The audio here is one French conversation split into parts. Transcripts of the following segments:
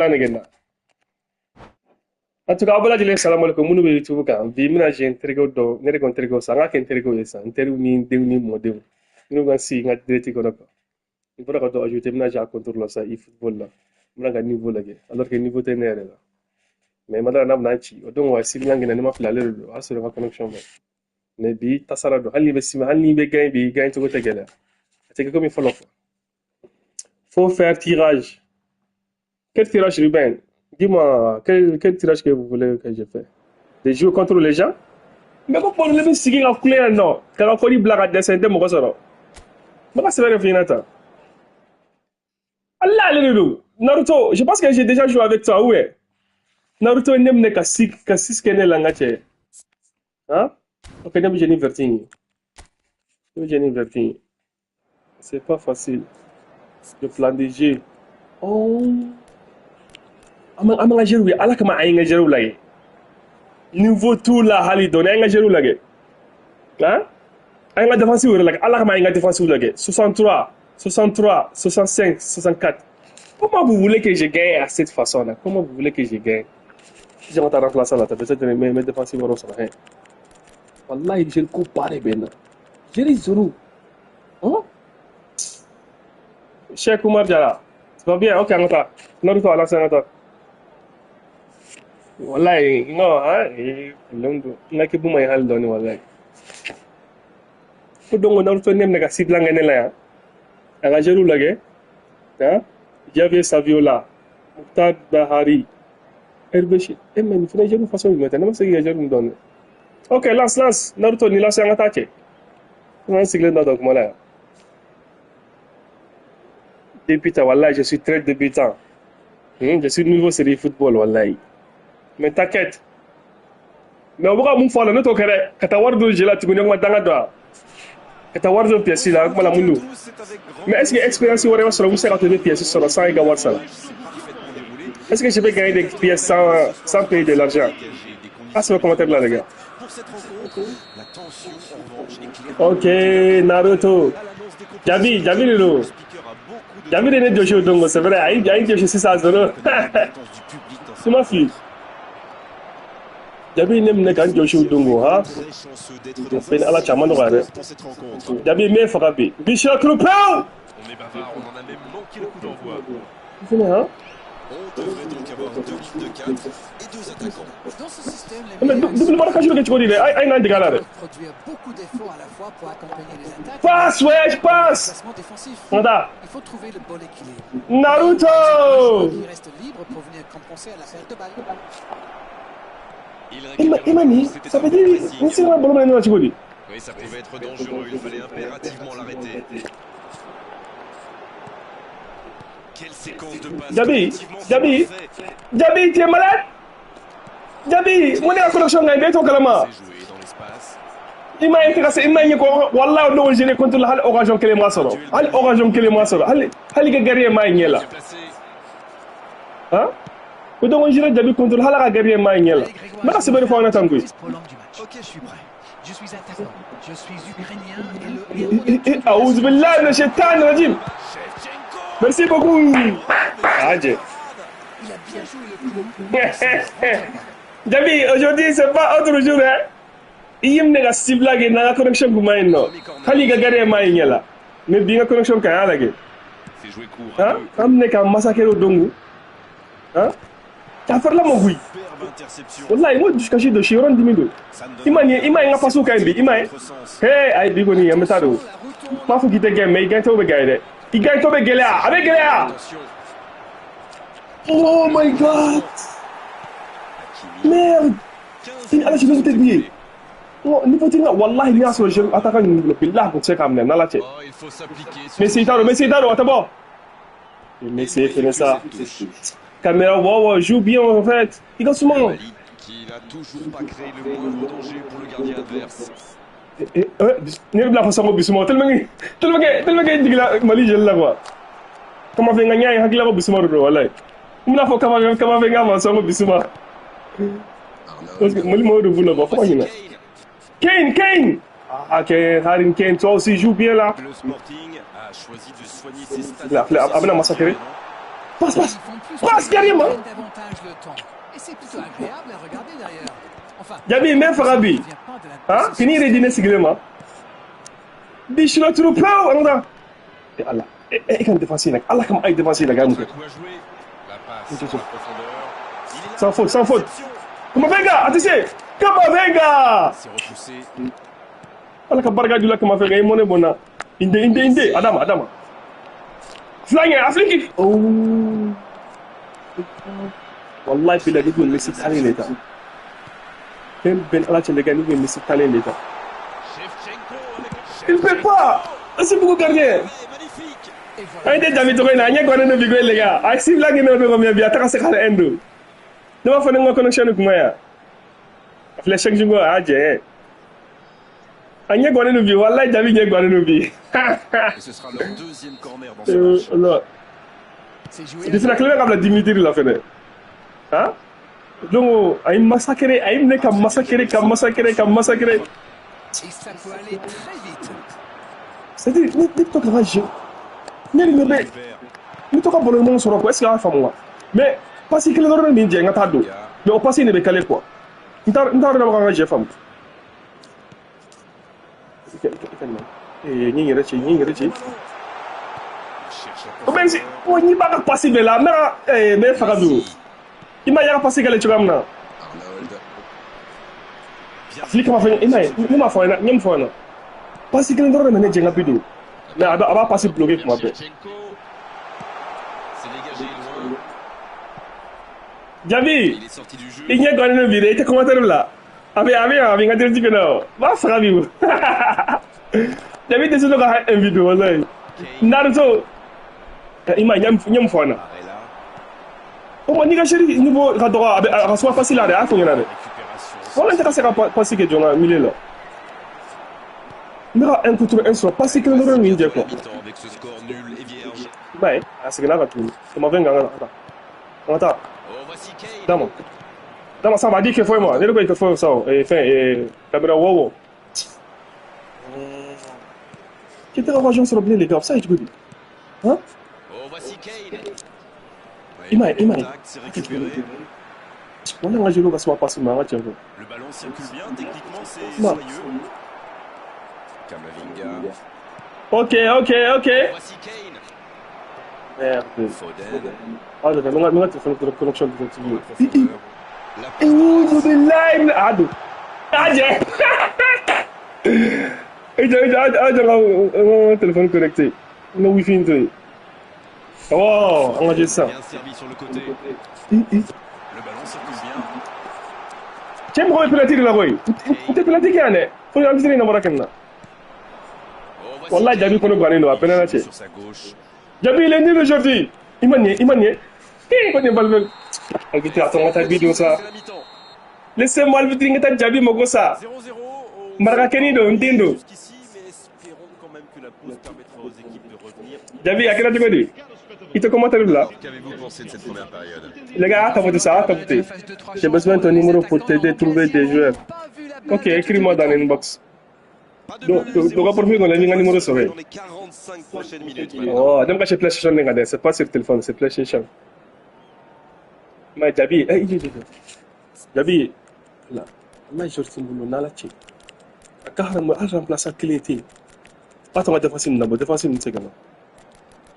En tout cas, voilà, je salam alaikum. Munu be YouTube kan. Bi mina je intergo do, nere ko intergo sa, ngaka intergo yesa. Intergo ni dew ni modem. Minu kan si ngat direct ko nako. Il faudra ko do ajouter mina ja contrôle ça e football là. Mina ga niveau lage. Alors que niveau te nere là. Mais madara nam na ci. Odon wa si mina ngina ni ma flale do. Asura ka connection ba. Mais bi tasara do. Hali be sima, hali be gain bi gain to ko te gela. C'est comme il faut l'offre. Faut faire tirage. Quel tirage, Ruben? Dis-moi, quel tirage que vous voulez que je fasse? Des jeux contre les gens? Mais pourquoi vous voulez signer en couleur, non? Car on fait des blagues à descendre, mon gosse. Mais c'est vrai, Finata. Allah, allez, Naruto, je pense que j'ai déjà joué avec toi, ouais. Naruto n'est qu'à 6 qu'elle est là, hein? Ok, j'ai une vertige. J'ai une vertige. C'est pas facile. Le plan de jeu. Oh. Amang ajeru ya ala kama ay ngajeru lagi niveau tout la hali don ay ngajeru lagi hein ay nga défensif lagi ala kama ay nga défensif lagi 63 63 65 64 comment vous voulez que je gagne à cette façon là comment vous voulez que je gagne si je m'attends à remplacer là peut-être mes défensifs vont se faire wallahi je le compare ben je les zoro hein Cheikh Oumar Diarra ça va bien ok ngata Naruto ala ngata wallahi no ha londo ngaki bu may hal doni wallahi ko dongo Naruto nem naga sidla ngene la ya nga jeru lage ha Javier Saviola Mukhtar Bahari Herbeshi men fina jeru façon meta nama segi jeru don ok lance Naruto ni lance nga tache on sigle ndo ko mala débutant wallahi je suis très débutant je suis nouveau série football wallahi mais t'inquiète mais on va mon faire notre carré katawardo jela tugune ngwa danga do katawardo pièce là mala munu mais est-ce que expérience wara wasra vous sera de pièces sur 100 gawar ça est-ce que je vais gagner des pièces sans payer de l'argent passez le commentaire là les gars ok Naruto Javi Lilo Javi ne Joshua Dongo c'est vrai aïe Joshua c'est ça zone c'est ma fille Jabi nem ne kan Joshua Dongo ha ben ala chama no gare Jabi me fakabi Bishop Krupau on est bavard on en a même manqué le coup d'envoi on devrait donc avoir 2 lignes de 4 et 2 attaquants dans ce système les double marquage que tu dis ay nan digala produire beaucoup d'efforts à la fois pour accompagner les attaques passe ouais je passe Nada il faut trouver le bon équilibre Naruto il reste libre pour venir compenser à la perte de balle Imani, ça veut dire que c'est un bon moment de jouer. Oui, ça pouvait être dangereux, il fallait impérativement l'arrêter. Quelle séquence de passes. Jabi, tu es malade? Jabi, mon est en connexion avec ton calama. C'est joué dans l'espace. Il m'a intéressé, il m'a dit que Wallah, on je contre la occasion que les moissons. Occasion que les moissons. Allez, guerrier maïniela. Hein? Donc on dirait Jabi contre la guerrier maïniela. Mais c'est bien fois on attend. Ok, je suis prêt. Je suis attaquant. Je suis ukrainien et le Aouz billah de shaitan rajim. Merci beaucoup. Adje. Il a bien joué le coup. Jabi, aujourd'hui c'est pas autre jour hein. Iyim ne ga sibla ge na connexion ku may no. Khali ga gare may nyala. Mais bi nga connexion ka ala ge. C'est joué court. Hein? Am ne ka massacrer dongu. Hein? Ta faire la mo gui. Wallahi mo jusqu'à chez de chiron dimido. Imani nga passo ka mbi, imani. Hey, ay bi ko ni amata do. Ma fu gite game mais gagne to be gaide. Il gagne to be gelea, avec gelea. Oh my god. Merde. Il a joué tout bien. Oh, niveau tinga wallahi ni aso je attaquant ni billah ko check am na la che. Oh, il faut s'appliquer. Messi Taro, attends. Messi fait ça. Caméra, wow, joue bien en fait. Il gagne souvent. Qui n'a toujours pas créé le moindre danger pour le gardien adverse. Ni la façon ko bisuma tellement que digla mali jël la quoi. Comment fait nganya hakila ko bisuma do wallahi. Muna fo kama fait ngama so bisuma. Parce que mali mo do vula ba fa ni. Kane. Ah, Harry Kane, toi aussi joue bien là. Le Sporting a choisi de soigner ses stats. Abna massacré. Passe, Ils passe. font plus Passe, que carrément. prennent davantage le temps. Et c'est plutôt agréable à regarder d'ailleurs. Enfin, Jabi, mais Farabi. ça ne vient pas de la Hein? possession Kini redine siglema. Bishno trupau, anda. Allah. Kan défense nak. Allah kam ay défense la gamu. Un coup à jouer. La passe en profondeur. Il est là. Sans faute, sans faute. Réception. Como venga, attention. Como venga. C'est repoussé. Allah ka barga dula kama venga imone bona. Inde. Adama. Flange, Afrique. Oh. Wallahi bila ni Messi tali leta. Ben Allah le gars ni Messi tali leta. Shevchenko avec Il fait pas. C'est beaucoup gardien. magnifique. Et voilà. Ay de David Togoy na nya gwana no bigoy les gars. Ay sim la ngene no be biya taka se khala endo. Dama fa nga connection ko maya. Afle chek jingo aje. Anya gwana no bi wallahi David nya gwana no bi. Et ce sera leur deuxième corner dans ce match. Allah. C'est joué. C'est la clé kabla Dimitri la fene. Hein? Donc ay massacrer, ay ne kam massacrer. Et ça peut aller très vite. C'est-à-dire ni to ka jeu. Ni me be. Ni to ka bolo mo soro ko est-ce que a famu mais parce que le doro ni je ngata do. Mais au passé ne be calé quoi. Ntar na ka jeu fam. Ni Cherche la o ben si o ni ba ka passer be la mais Farabi. Ima ya ka passer calé chugamna. Arnold. Flic ma fa ni ma fa na nyem fa na. Parce que le doro ne je ngata do. Mais aba passer bloqué pour moi. Shevchenko. C'est dégagé loin. Javi. Il est sorti du jeu. Il y a gagné le vidéo, tu commentaire là. Avec un dit que non. Va faire vivre. Javi décidé de faire une vidéo wallahi. Naruto. Ima nyam fona. Arrela. O mo ni ga chéri niveau ga droit avec soit facile là, a fonyana de. Récupération. On intéressé à passer que jonga milieu là. Mira un contre un soit passer que le mi quoi. Mi-temps avec ce score nul et vierge. Ouais, c'est que là va tout. C'est mauvais ganga là. Attends. Oh, voici Kane. Dama ça va dire que faut moi. Ne le pas faut ça et caméra wow. Qui te rejoint sur le blé les gars, ça je peux dire. Hein? Oh, voici Kane. Ima. Contact, c'est récupéré. On a un jeu qui va se passer mal, tiens. Le ballon circule bien. Techniquement, c'est Non. soyeux. Kamavinga. Ok. Voici Kane. Merde. Foden. Ah, je vais mettre la connexion de cette vidéo. Profondeur. La Ouh, de live. Ado. Adje. Un téléphone connecté. Le wifi intégré. Oh, on a juste ça. bien servi sur le côté. Le ballon circule bien. Tiens, moi, je peux la tirer là, boy. Tu peux la tirer, hein? Faut y aller dans la caméra. Oh, voici Wallah, Kane. Jabi, qu'on a gagné, à peine là, tiens. Sur sa gauche. Jabi, il est nul aujourd'hui. Il m'a nié. Il connaît pas le. Attends, ta vidéo ça. C'est la mi-temps. Laissez-moi le vitrine que Jabi Mogo ça. 0-0. Maraka Kenido, Ntindo. Jusqu'ici, mais espérons quand même que la pause permettra aux équipes de revenir. Jabi, à quel âge tu dis? Il te commente là. Qu'avez-vous pensé de cette première période? Les gars, t'as voté ça, t'as voté. J'ai besoin de ton numéro pour t'aider à trouver des joueurs. Ok, écris-moi dans l'inbox. Donc, pour faire on a mis un numéro sur Dans les 45 prochaines minutes. Oh, donc j'ai PlayStation, c'est pas sur le téléphone, c'est PlayStation. Mais Jabi, Jabi, là, moi je suis boulot dans la chic. Car moi, je remplace la clé. Pas ton défensif, non, défensif, c'est comment?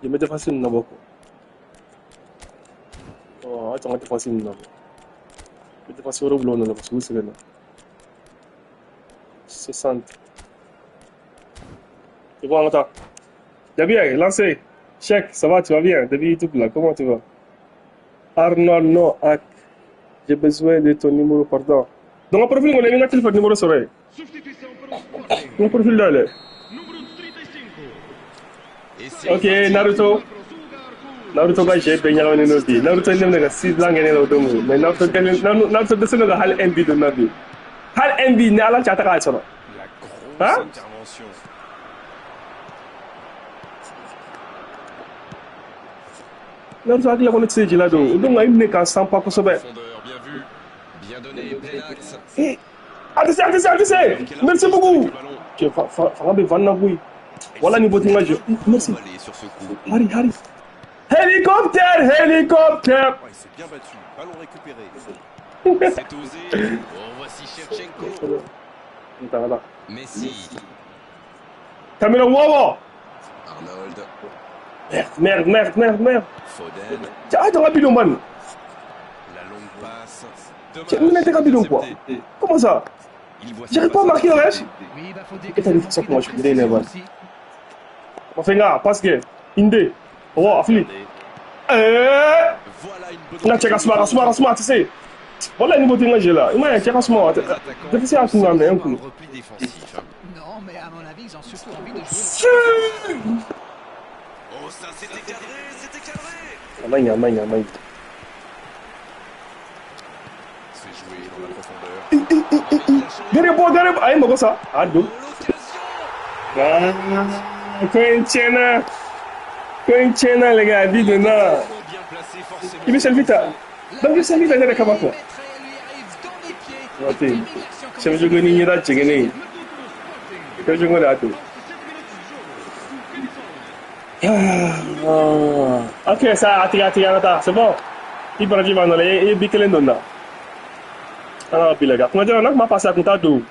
Je me défensif, non, oh, attends, défensif, non. Je défensif, au boulot, non, parce que c'est là. 60. Tu vois, attends. Jabi, lancé. Check, ça va, tu vas bien? Depuis YouTube là, comment tu vas? Arnold, non, j'ai besoin de ton numéro, pardon. Dans mon profil, on a mis un téléphone numéro sur lui. Mon profil là, là. Ok, Naruto. Naruto ga j'ai peña woni no bi. Naruto nem naga 6 langue ne do domu. Mais Naruto de seno ga hal MB do nabi. Hal MB ne ala chata ka sono. La grosse Hein? intervention. Naruto ak la ko netse ji la do. Do ngay ne ka sampa ko sobe. Profondeur, bien vu. Bien donné, plein axe. Eh, attendez. Merci beaucoup. Le ballon. Tu fa be vanna bui. Wala ni boti ngajo. Merci. Emballé sur ce coup. Hari. Hélicoptère, hélicoptère. Oh, il s'est bien battu. Ballon récupéré. C'est osé. Oh, voici Shevchenko. Attends. Messi. Camilo Wawa. Arnold. Merde. Foden. Ah, t'as rapide, man. La longue passe. Tu m'as rapide ou quoi? Comment ça? J'arrive pas à marquer le reste. Oui, bah faut dire Et t'as que dit ça pour moi, je suis c'est énervé. aussi. On fait un parce que Inde. Oh, affili. Voilà une bonne Là, check Asma, tu sais. Voilà le niveau de l'ingé là. Il m'a dit, check Asma. Difficile à tout amener un coup. repli défensif. Non, mais à mon avis, ils ont surtout envie de jouer. Oh, ça c'était cadré. Amanhã. C'est joué dans la profondeur. Derrière. Aí, mon ça. Ah, deux. L'occasion. Coinchena, les gars, dis de non. Bien placé forcément. Il me servi ta. Donc, il servi ta de Kabako. Lui arrive dans les pieds. Ok. C'est un jeu que n'y a pas de tchéguené. C'est un jeu qu'on a tout. Ok, ça, atiga, c'est bon. Il va arriver dans les et bikelen donna. Alors, puis les gars, comment dire, on a comment passer à compta d'eau.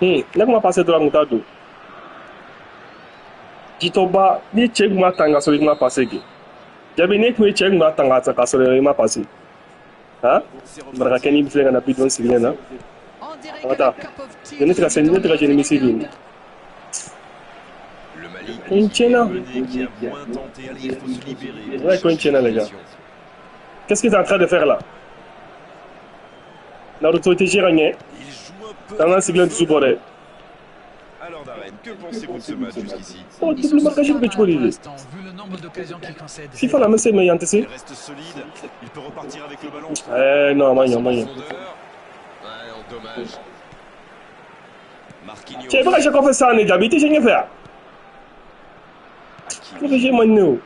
On a comment passer de la compta d'eau. Jitoba, ni check ma tanga sur ma passé. J'avais né que check ma tanga sur ma passé. Hein? Mereka kini bisa dengan api don sini na. Kata, ini terasa jadi misi ini. Le Mali Coinchena. qui a moins tenté. Allez, il faut se libérer. Ouais, Coinchena, les gars. Qu'est-ce qu'il est en train de faire là? Naruto était géré. Il joue un peu. Dans un cycle de Subore. Alors Darren, que pensez-vous de ce match jusqu'ici? Oh, double marquage de Betchboli. Vu le nombre d'occasions qu'il concède. FIFA la messe mais yante Il reste solide. Il peut repartir avec le ballon. Non, moyen. Ouais, en dommage. Marquinhos. Tu sais pas j'ai fait ça en Égypte, j'ai rien fait. Que j'ai maintenant.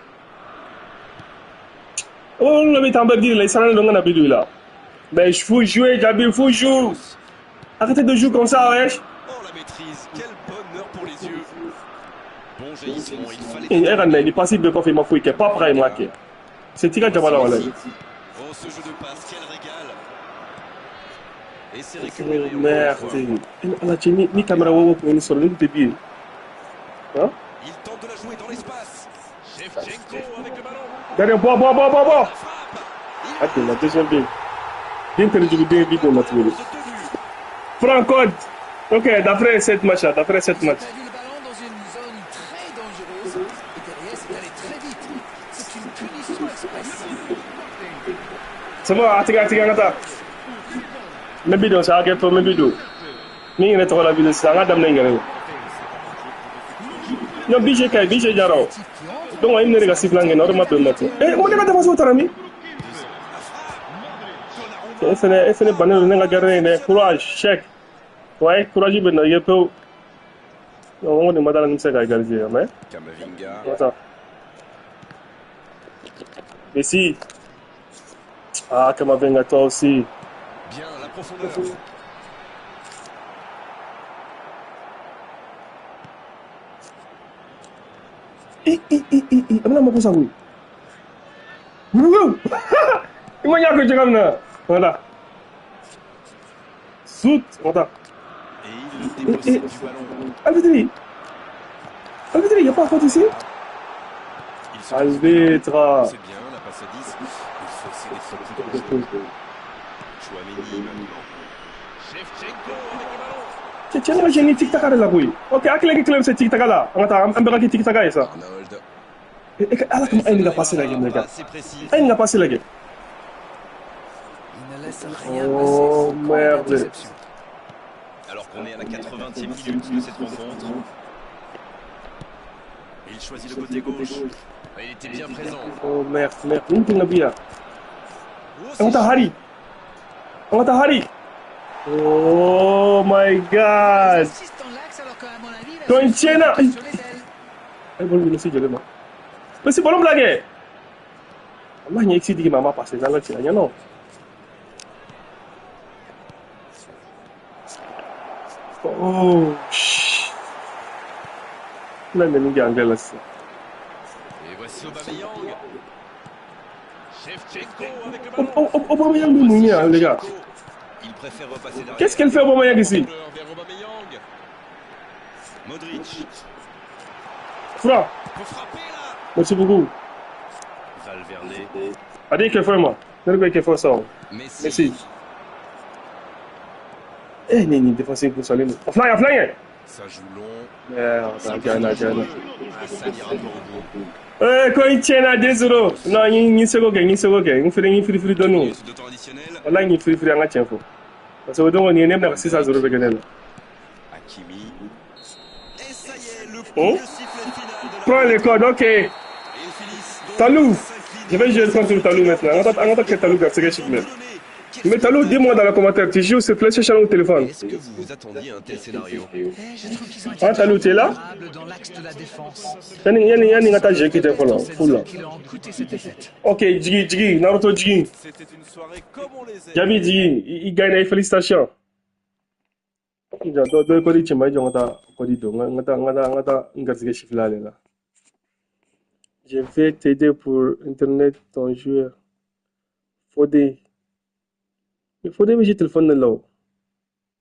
Oh, le met en bas dire les salons dans la vidéo là. Mais il faut jouer, Gabi, il faut jouer. Arrêtez de jouer comme ça, wesh. Oh, la maîtrise. Quel bonheur pour les yeux. Bon jaillissement. Il fallait. Et il est passé de confirmer ma fouille qui est pas prêt à marquer. C'est tiré de là. Oh, ce jeu de passe, quel régal. Et c'est récupéré. Merde. La Chine, ni caméra wawa pour une seule ligne de pied. Hein? Il tente de la jouer dans l'espace. Shevchenko avec le ballon. Derrière, bois. La frappe. Attends, la deuxième bille. Bien que je bien vite, on a trouvé. Se tenue. Franck, ok, d'après cette match. Il a perdu le ballon dans une zone très dangereuse et derrière c'est allé très vite. C'est une punition express. C'est bon, atiga. Même vidéo, ça a été même vidéo. Ni il est trop la vidéo, ça a été même non, BJ Jaro. Donc, il n'y a pas de sifflant, normalement, peu de eh, on est pas de façon tarami. FNE banner, on a gagné, courage, chèque. Ouais, courage, ben, il y a peu. On est madame, nous sommes égalisés, mais. Kamavinga. Attends. Ici. Ah, Kamavinga, toi aussi. Bien, la profondeur. Apa nama aku sawi? Imanya aku cakap na. Voilà. Zout, voilà. Et il dépossède du ballon. Alvitri, il n'y a pas faute ici? Il se Alvitra. C'est bien, la passe à 10. Il faut aussi des fautes plus dangereuses. Chouameni maintenant. Shevchenko avec le ballon. Tiens, moi j'ai une tic-tac à la bouille. Ok, à quel club c'est tic-tac là? On a un peu de tic-tac ça. Arnold. Alors comment il a passé la game, les gars? C'est précis. Il a passé la game. Il ne laisse rien Oh, passer. merde. Interception. Alors qu'on est à la 80e minute de cette rencontre. Il choisit le côté gauche. Il était bien présent. Oh merde. Ini tinggal dia. Oh, On t'a hari. Oh my god. Insiste en l'axe alors qu'à mon avis, la Coinchena. solution est sur les ailes. Eh, boleh sih jadi mah. Masih belum lagi. Allah nyek sih di mama pasti jalan cilanya no. Oh, shh. Là, mais nous gagnons là. Et voici passe Aubameyang. Shevchenko avec le Oh, ballon. oh, oh, Aubameyang nous mouille, hein, les gars. Shevchenko. Il préfère repasser derrière. Qu'est-ce qu'elle fait Aubameyang ici? Porteur vers Aubameyang. Modric. Fra, Peut frapper là. merci beaucoup. Valverde. Allez, qu'elle fait moi. N'allez pas faire ça. Messi. Merci. Eh, Nini, défensif pour ça. On fly. Ça joue long. Merde, Ghana. Ah, ça n'ira pas au bout. Eh, quand il tient à 2-0. Non, il se gogue. Il fait des free de nous. Minutes de temps additionnel. Voilà, il free en atien. Parce que on est même 6-0 de Ghana. Hakimi. Et ça y est, le coup Oh. de sifflet final de la Prends les codes, ok. Et ils finissent donc Talou. cette vidéo. Je vais jouer contre Talou maintenant. On attend que Talou gagne ce chiffre. Mais Talou, dis-moi dans les commentaires, tu joues sur PlayStation ou téléphone? Est-ce que vous vous attendiez à un tel scénario? Je trouve qu'ils ont été Ah, Talou, tu es là? vulnérables dans l'axe de la défense. Yani ngata je qui te follow. C'est Full. qui leur ont coûté cette défaite. Ok, Jigi, Naruto Jigi. C'était une soirée comme on les aime. Jabi Jigi, il gagne, félicitations. Do ko di chimba ngata ko di do ngata ngata chiffre là. Je vais t'aider pour internet ton joueur. Fodé. Mais Fodé mais j'ai téléphone là.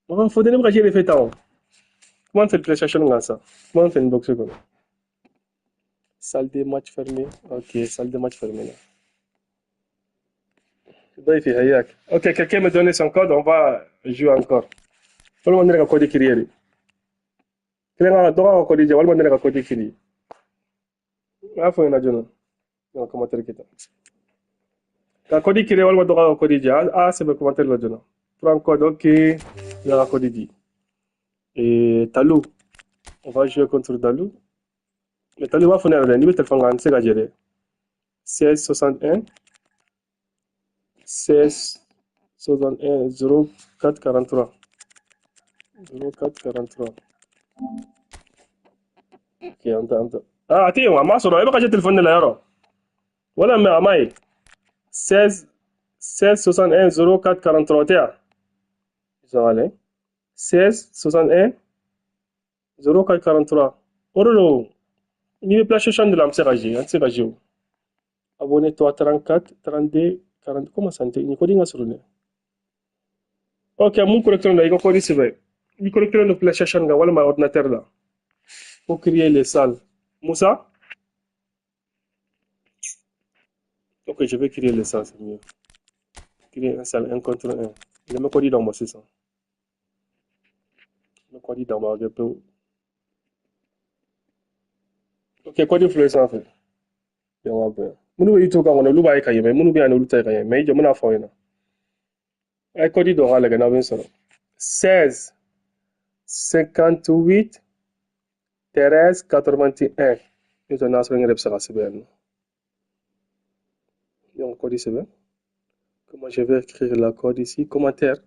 Moi Fodé ne pas j'ai fait tant. Comment on fait le PlayStation comme ça? Comment on fait une box comme ça? Salle de match fermée. Ok, salle de match fermée là. Il fait hayak. Ok, quelqu'un me donne son code, on va jouer encore. Tout le monde est code écrit. Quelqu'un doit code écrit, tout le monde est code écrit. Ah, faut une adjoint. Non, commentaire qui est. Ka code écrit, tout le monde doit code écrit. Ah, c'est le commentaire là, adjoint. Prends code, ok. Il y a code écrit. Et Talou, on va jouer contre Talou. Mais Talou va faire un numéro de téléphone, c'est gagé. 16 61 16 61 04 43 04 43. Ok, on. Ah, attends, on m'a sorti. Il va cacher le téléphone là, alors. Voilà, mais Amai. 16 61 04 43. Tiens. Ils sont allés. 16 61 04 43. Oh là, il me place de l'âme, c'est ragé. Abonnez-toi 34 32 40. Comment ça, il faut dire sur le. Ok, mon correcteur là, il va coder c'est vrai. Il correcteur de PlayStation là, voilà mon ordinateur là. Pour créer les salles. Moussa? Ok, je vais créer les salles, c'est mieux. Créer une salle 1 contre 1. Il me codé dans moi, c'est ça. Il me codé dans moi, ok, codé influence en fait. Il y a un peu. Munu yi to ka wona luba ay kaye mais munu bi an lu tay kaye mais je muna fo yana. Ay codé do hala ga na ben soro. 16 58 13 81. Nous on a sur une repsa c'est bien. Donc code c'est bien. Comment je vais écrire la code ici? Commentaire.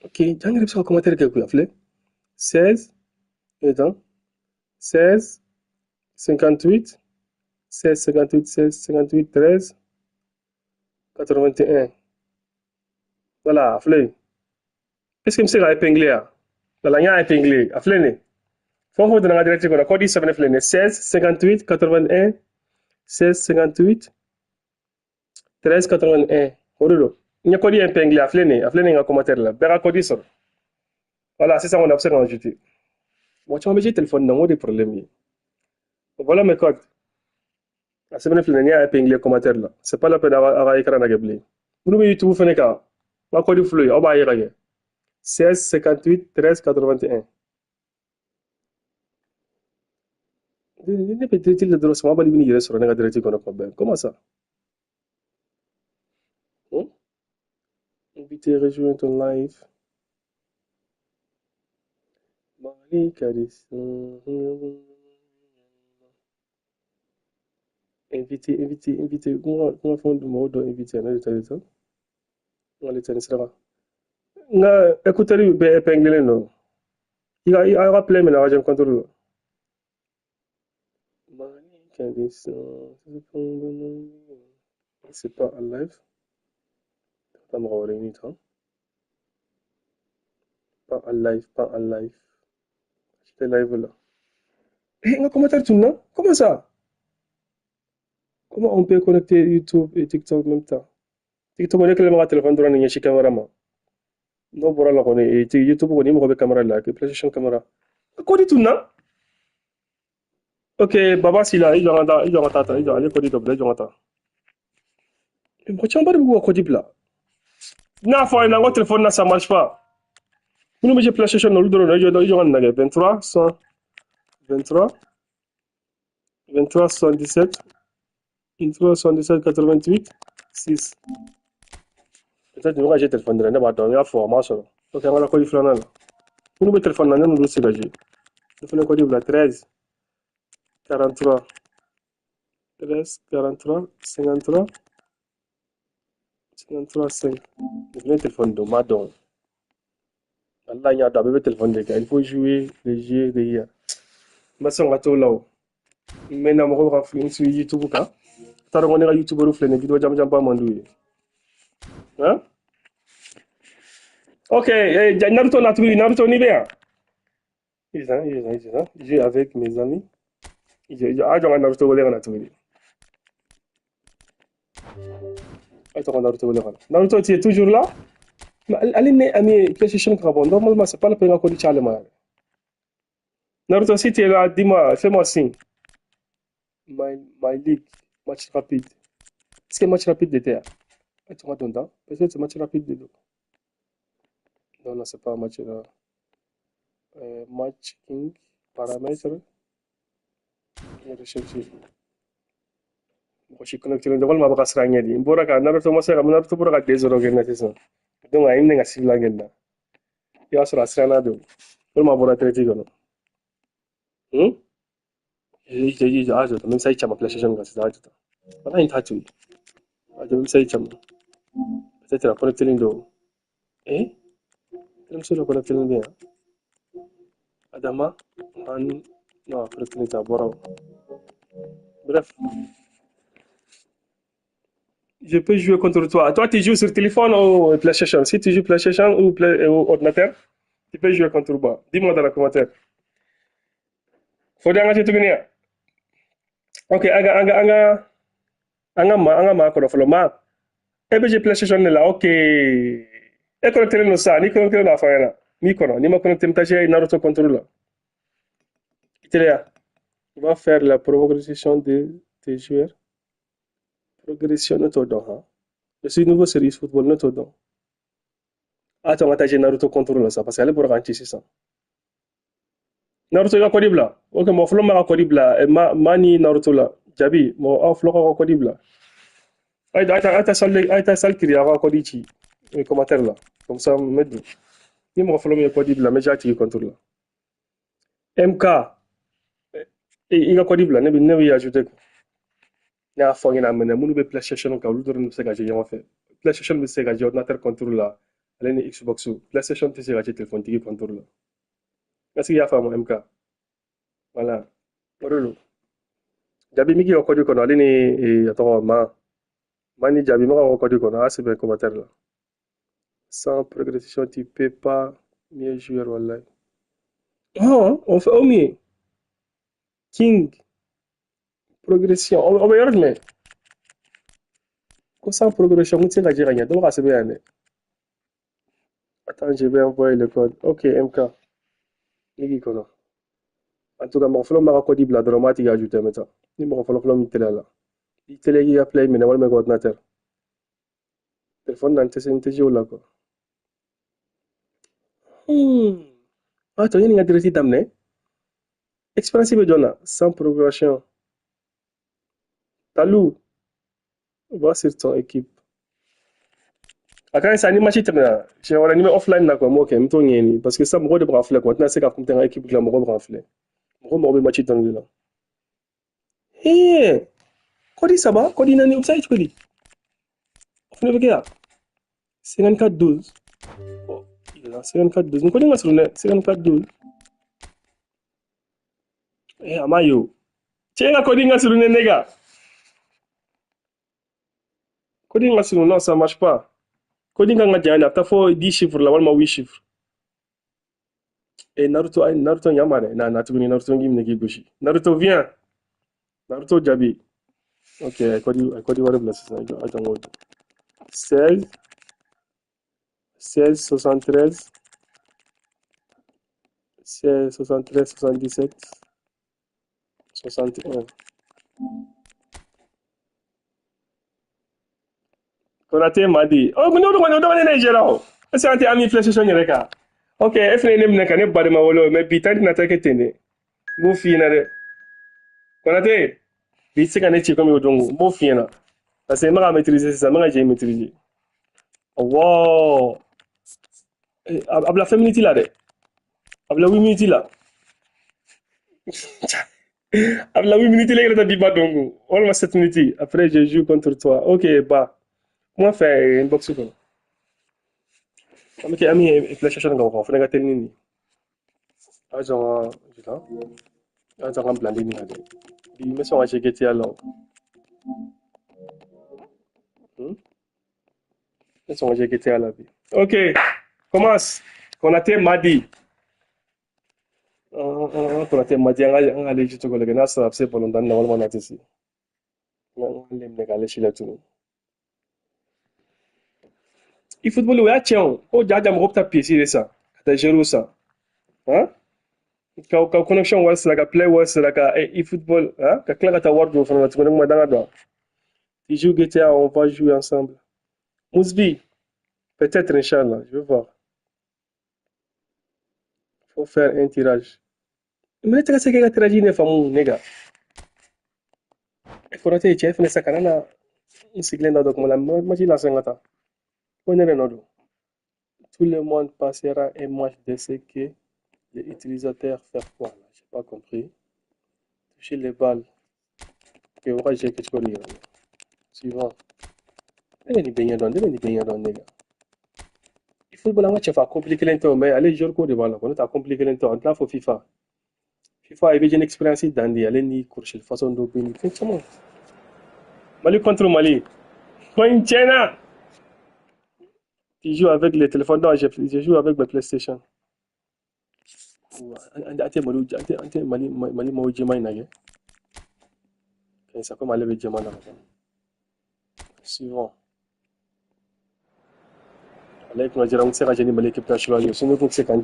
Ok, j'ai repsa commentaire que vous avez 16 et donc 16 58 16 58 16 58 13 81. Voilà, flé. Est-ce que me sera épinglé là? La ligne épinglé, à flé. Faut dans la direction de la code 7 flé 16 58 81 16 58 13 81. Oruro. Il y a code épinglé à flé un commentaire là. Bera code ça. Voilà, c'est ça on observe en ajouté. Moi tu m'as mis téléphone dans des problèmes. Voilà mes codes. La semaine flé il y a épinglé commentaire là. C'est pas la peine d'avoir écran à gabler. Nous nous YouTube fait ka. Ma code flou, on va y aller. 16 58 13 81. Il n'est pas utile de dire ça, on va venir sur la direction qu'on a pas. Comment ça? Hmm? Inviter à rejoindre ton live. Marie Caris. Inviter. Comment font le mot d'inviter? On va aller tenir ça. Nga écoutez be épinglé non. Il a rappelé mais là j'ai contrôle. Marie Caris. C'est pas en live. Ça me rend une minute. Pas en live. J'étais live là. Eh, un commentaire tout non? Comment ça? Comment on peut connecter YouTube et TikTok en même temps? TikTok on est que le téléphone droit n'y a caméra ma. Non pour la connaître et YouTube on est mon caméra là, que PlayStation caméra. Quoi dit tout na? Ok, Baba si là, il doit aller code double, il doit attendre. Mais pourquoi tu en parles beaucoup à code là? Na fois na votre téléphone là ça marche pas. Nous j'ai PlayStation dans le drone, il doit en aller 23 100 23 23 77 23 77 88 6. Peut-être que j'ai téléphone de là, il y a formation. Ok, on a code flanal. Nous le téléphone là, nous le ségager. Le téléphone code là 13 43 13 43 53 53 5. Le téléphone de Madon. Allah il y a d'abord le téléphone de gars. Il faut jouer les jeux de hier. Ma soeur a tout là. Maintenant, je vais faire sur YouTube. Tu as regardé YouTube ou faire une vidéo jam jam pas mandou. Hein? Ok, Naruto Naruto ni bien. Ils j'ai avec mes amis. J'ai Naruto wala Naruto. Naruto, tu es toujours là? Mais ami, PlayStation Carbon, normalement, c'est pas la peine encore de Charlemagne. Naruto, si tu es là, dis-moi, fais-moi signe. My League, match rapide. Est-ce que match rapide était? Tu m'as donné, peut-être c'est match rapide de non, non, c'est pas match là. Match King, paramètres, et rechercher. Je suis connecté, je vais me passer à Niadi. Boraka, Naruto, moi, c'est Naruto, Boraka, désolé, donc, il y a une cible là. Il y a sur la scène là. Je vais me traiter comme ça. Même ça, il y a ma PlayStation, c'est ça. Voilà, il y a tout. Même ça, il y a peut-être la connecter l'Indo. Eh? Même si la connecter l'Indo. Adama, Han, non, connecter l'Indo. Bref, je peux jouer contre toi. Toi, tu joues sur téléphone ou PlayStation. Si tu joues PlayStation ou ordinateur, tu peux jouer contre moi. Dis-moi dans les commentaires. Faut dire que tu gagnes. Ok, anga ma kono folo ma. Ebe je PlayStation là, ok. E connecter no sa, ni connecter na fa yana. Ni kono, ni ma connecter mtaje Naruto controller. Itelia, on va faire la progression des joueurs. Progression de todo, hein. Je suis nouveau série football de todo. Attends, on va Naruto contrôle ça parce qu'elle est pour garantir ça. Naruto ga kodibla. Ok, mo flo ma kodibla e mani Naruto la. Jabi, mo off lo ga kodibla. Aïta sal kiri ga kodichi. Le commentaire là. Comme ça medu. Ni mo flo me kodibla mais j'ai contrôle là. MK il ga kodibla ne bi ne wi ajouter ko. Na fongi na mena munu be PlayStation ka lu doron se ga je yama fait. PlayStation be se ga je ordinateur contrôle là. Allez ni Xbox ou PlayStation te se ga je téléphone tigi contrôle là. Est-ce qu'il y a fait mon MK? Voilà. Orolo. Jabi miki okodi kono ali ni ato ma mani jabi maka okodi kono asi ben commentaire là. Sans progression tu peux pas mieux jouer wallahi. Oh, on fait au mieux. King progression. On va y arriver. Ko sans progression on tient à dire rien. Donc c'est bien. Attends, je vais envoyer le code. OK, MK. Miki kono. En tout cas, mon flom maka kodi bla dramatique ajouter maintenant. Ni mon flom télé là. Il télé qui a play mais n'importe quoi ordinateur. Téléphone nan tese nte jio là quoi. Attends, il y a une adresse d'amener. Expérience bedona sans progression. Talou, va sur ton équipe. Akan sa ni match tena. Je vais animer offline là quoi. Moi, ok, m'to ngeni parce que ça me rode brafle quoi. Tena c'est ka compter équipe là me rode brafle. Mo be match tena là. Eh, kodi ça va? Kodi nani website kodi? Vous ne voyez 5412. Oh, il est là 5412. Kodi nga sur le 5412. Eh, amayo. Tiens, kodi nga sur le nega. Kodi nga sur non, ça marche pas. Kodi nga jana, t'as fait 10 chiffres là, walma 8 chiffres. Et Naruto yamane. Na, Naruto ngi mnegi goshi. Naruto viens. Naruto Jabi. Ok, Côte d'Ivoire là, c'est ça. Attends, 16, 16, 73, 16, 73, 77, 61. Konaté m'a dit, oh, mais non, Nigeria. C'est un ami PlayStation Yureka. Ok, FNM n'est qu'un bas de ma wolo, mais Peter n'a pas été né. Go fina de. Konaté, c'est qu'un étier comme Yodongo. Bon fina. Parce que je maîtriser ça, j'ai maîtrisé. Wow. Abla féminité là de. Abla 8 minutes là. Abla 8 minutes là, il a dit pas dongo. Almost 7 minutes. Après, je joue contre toi. Ok, bah. Moi, faire une boxe. Ok, ami, PlayStation Go. Faut pas tenir. Agent, agent blindé ni ade. Bi me son ache geti alors. Me son ache geti alors bi. Ok, commence. Konaté Madi. Konaté Madi anga ale jitu ko lege na sa apse bolon dan na wala na tesi. Nga lem ne gale shila tunu. I football we a chen. O jaja mo opta pieci de ça. Ta jero ça. Hein? Ka connection was like a play was like a e football, hein? Ka kla ta wardrobe fana tu ko danga do. Tu joues GTA, on va jouer ensemble. Mousbi, peut-être Inch'Allah, je vais voir. Faut faire un tirage. Mais tu sais que tirage n'est pas mon nègre. Il faut noter chef ne sakana na sigle na donc la maji la sangata. Connaît le Tout le monde passera un match de ce que les utilisateurs faire quoi là? J'ai pas compris. Toucher les balles. Que ouais, j'ai que tu connais. Suivant. Devenu bien dans nègre. Il faut bon match fa compliquer l'entend mais allez jouer quoi de balle. On a compliqué l'entend là faut FIFA. FIFA avait une expérience dans les allez ni course façon de bien. Effectivement. Mali contre Mali. Point China. Tu joues avec les téléphones. Non, je joue avec ma PlayStation. Ante Mali mau jema inage. Ça comme aller avec jema na. Suivant. Avec moi, on sait que j'ai Mali équipe nationale. Sinon, donc c'est quand.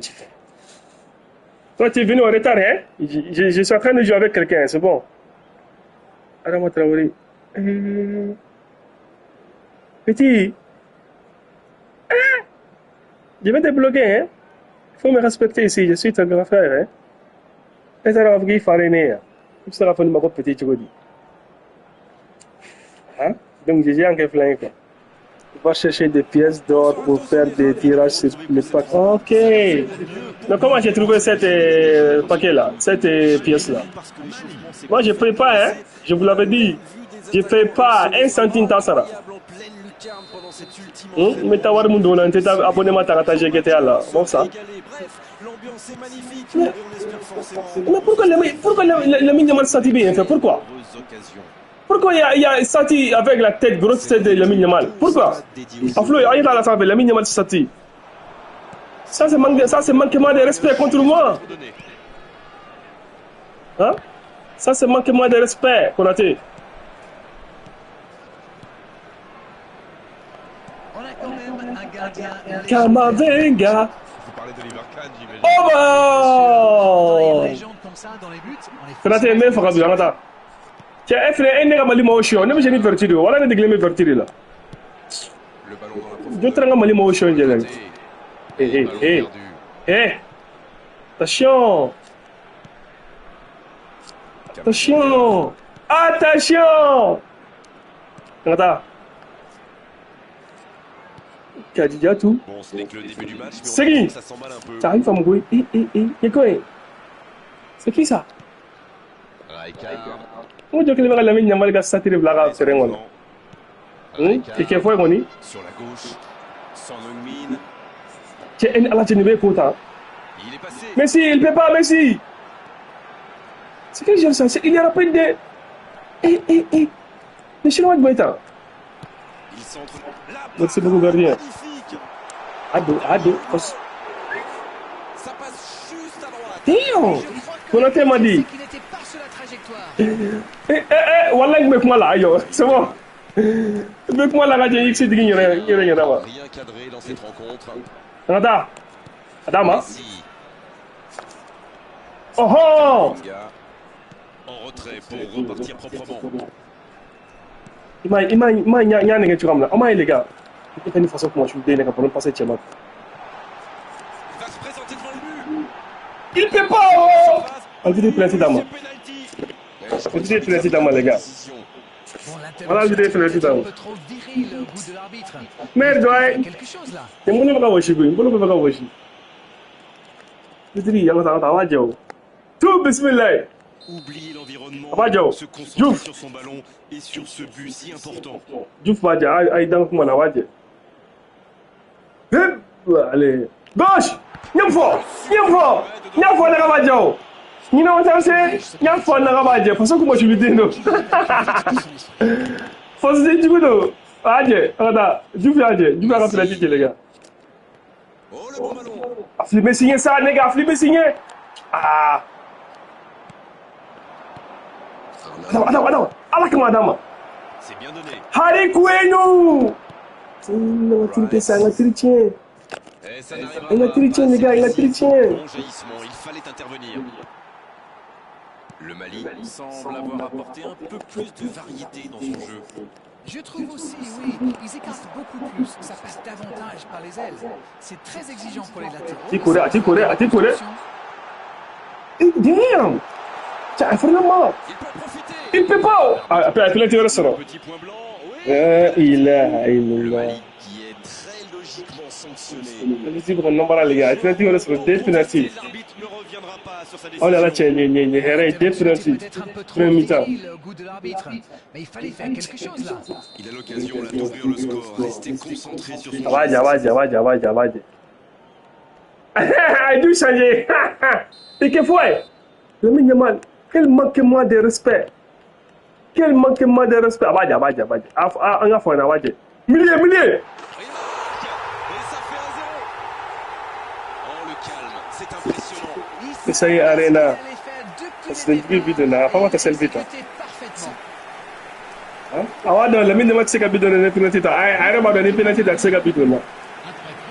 Toi, tu es venu en retard, hein? Je suis en train de jouer avec quelqu'un, c'est bon. Adama Traoré. Petit. Je vais te bloquer, hein? Il faut me respecter ici, je suis ton grand frère, hein? Et ça va vous faire né. Il sera fait ma petit chogodi. Hein? Donc, j'ai un flingue, quoi. On va chercher des pièces d'or pour faire des tirages sur les paquets. Ok. Donc, comment j'ai trouvé cette paquet-là, cette pièce-là? Moi, je ne paye pas, hein? Je vous l'avais dit. Je ne paye pas 1 centime dans ça. Mais tu as un abonnement à GTA là. Bon, ça. Mais pourquoi le minimum Sati bien fait? Pourquoi? Pourquoi il y a Sati avec la tête, grosse tête de le minimum? Pourquoi? Aflo, il y a la le minimum Sati. Ça, c'est manquement de respect contre moi. Hein? Ça, c'est manquement de respect, Konaté. Kamavinga. Vous parlez d'Oliver Kahn, j'imagine. Oh bah! Konaté, mais faut que tu tiens, frère, un Mali motion, ne me gêne vertido, voilà ne dégleme vertido là. Le ballon dans la profondeur. Je traîne Mali motion, je l'aime. Attention! Attention! Attention! Regarde. Kadija tout. Bon, ce n'est que le début du match, mais C'est on voit qui? que ça s'emballe un peu. Ça arrive à me gouer. C'est quoi? C'est qui ça? Rijkaard. Moi, je vais la mine, je vais sortir de la terrain. Et qu'est-ce qu'on dit? Sur la gauche, Son Heung-min. C'est un ala Genève content. Il est passé. Messi, il ne peut pas, Messi. C'est quel genre ça? Il y a pas de. Le Chinois de Boïta. Il centre. Merci beaucoup, gardien. Magnifique. Ado. Ça passe juste à droite. Damn! Konaté m'a dit. Wallah, mec-moi là, yo. C'est bon. Mec-moi là, j'ai X digin yere dama. Rien cadré dans cette rencontre. Nada. Adama. Messi. Oh oh. Gars. En retrait pour repartir proprement. Ima nya ne tu ramla. Ama les gars. Il fait une façon comment je suis déné pour passer Tchema. Il va se présenter devant le but. Il peut pas. Oh. On dit penalty dama. On dit penalty dama les gars. Bon, Voilà, je l'intervention l'ai fait, est là. un peu trop virile au goût de l'arbitre. Merde, ouais. Il y a quelque chose là. Tem bunu baka washi bu, bunu baka washi. Ditri yang sa ta wajo. Tout bismillah. Oublier l'environnement, Abajo. se concentrer Diouf. sur son ballon et sur ce but si important. Diouf waja ay dan kuma na waje. Hep, allez. Gauche. Nyamfo na wajo. You know what I'm saying? Nyamfo na waje. Façon como je lui dis non. Façon de du coup. Waje, regarde. Diouf waje. Diouf a fait les gars. Oh le bon ballon. Flipper signé ça, les gars, flipper signé. Ah. Attends. Madame. C'est bien donné. Harry Kouenou. C'est ça, un chrétien. Et ça n'arrivera Il a pas. chrétien, les gars, il a chrétien. Bon jaillissement, il fallait intervenir. Le Mali semble avoir apporté un peu plus de variété dans son jeu. Je trouve aussi, oui, ils écartent beaucoup plus. Ça passe davantage par les ailes. C'est très exigeant pour les latéraux. Attends. Damn. Tiens, vraiment. Il peut en profiter. Il peut pas. Après, penalty restaurant. Petit point blanc. Oui. Il Le a. Mali qui est très logiquement sanctionné. Penalty pour nombre les gars. Penalty restaurant, des penalty. L'arbitre ne reviendra pas sur sa décision. Oh là là, tiens, des L'intervention penalty. était peut-être un peu trop Premier mi-temps. virile au goût de l'arbitre. Mais il fallait faire quelque chose là. Il a l'occasion là d'ouvrir le score, rester concentré sur son Vaja. Il dû changer. Et que foi? Le minimal. Quel manquement de respect. Quel manquement de respect. Vaja. On a fait un vaja. Milieu. Rien. Et ça fait 1-0. Oh le calme, c'est impressionnant. Ça y est, Arena. C'est le but de là. Comment t'as le but là? Parfaitement. Awado, le minimal c'est capable de donner penalty. Arrête pas donner penalty dans ce capable là.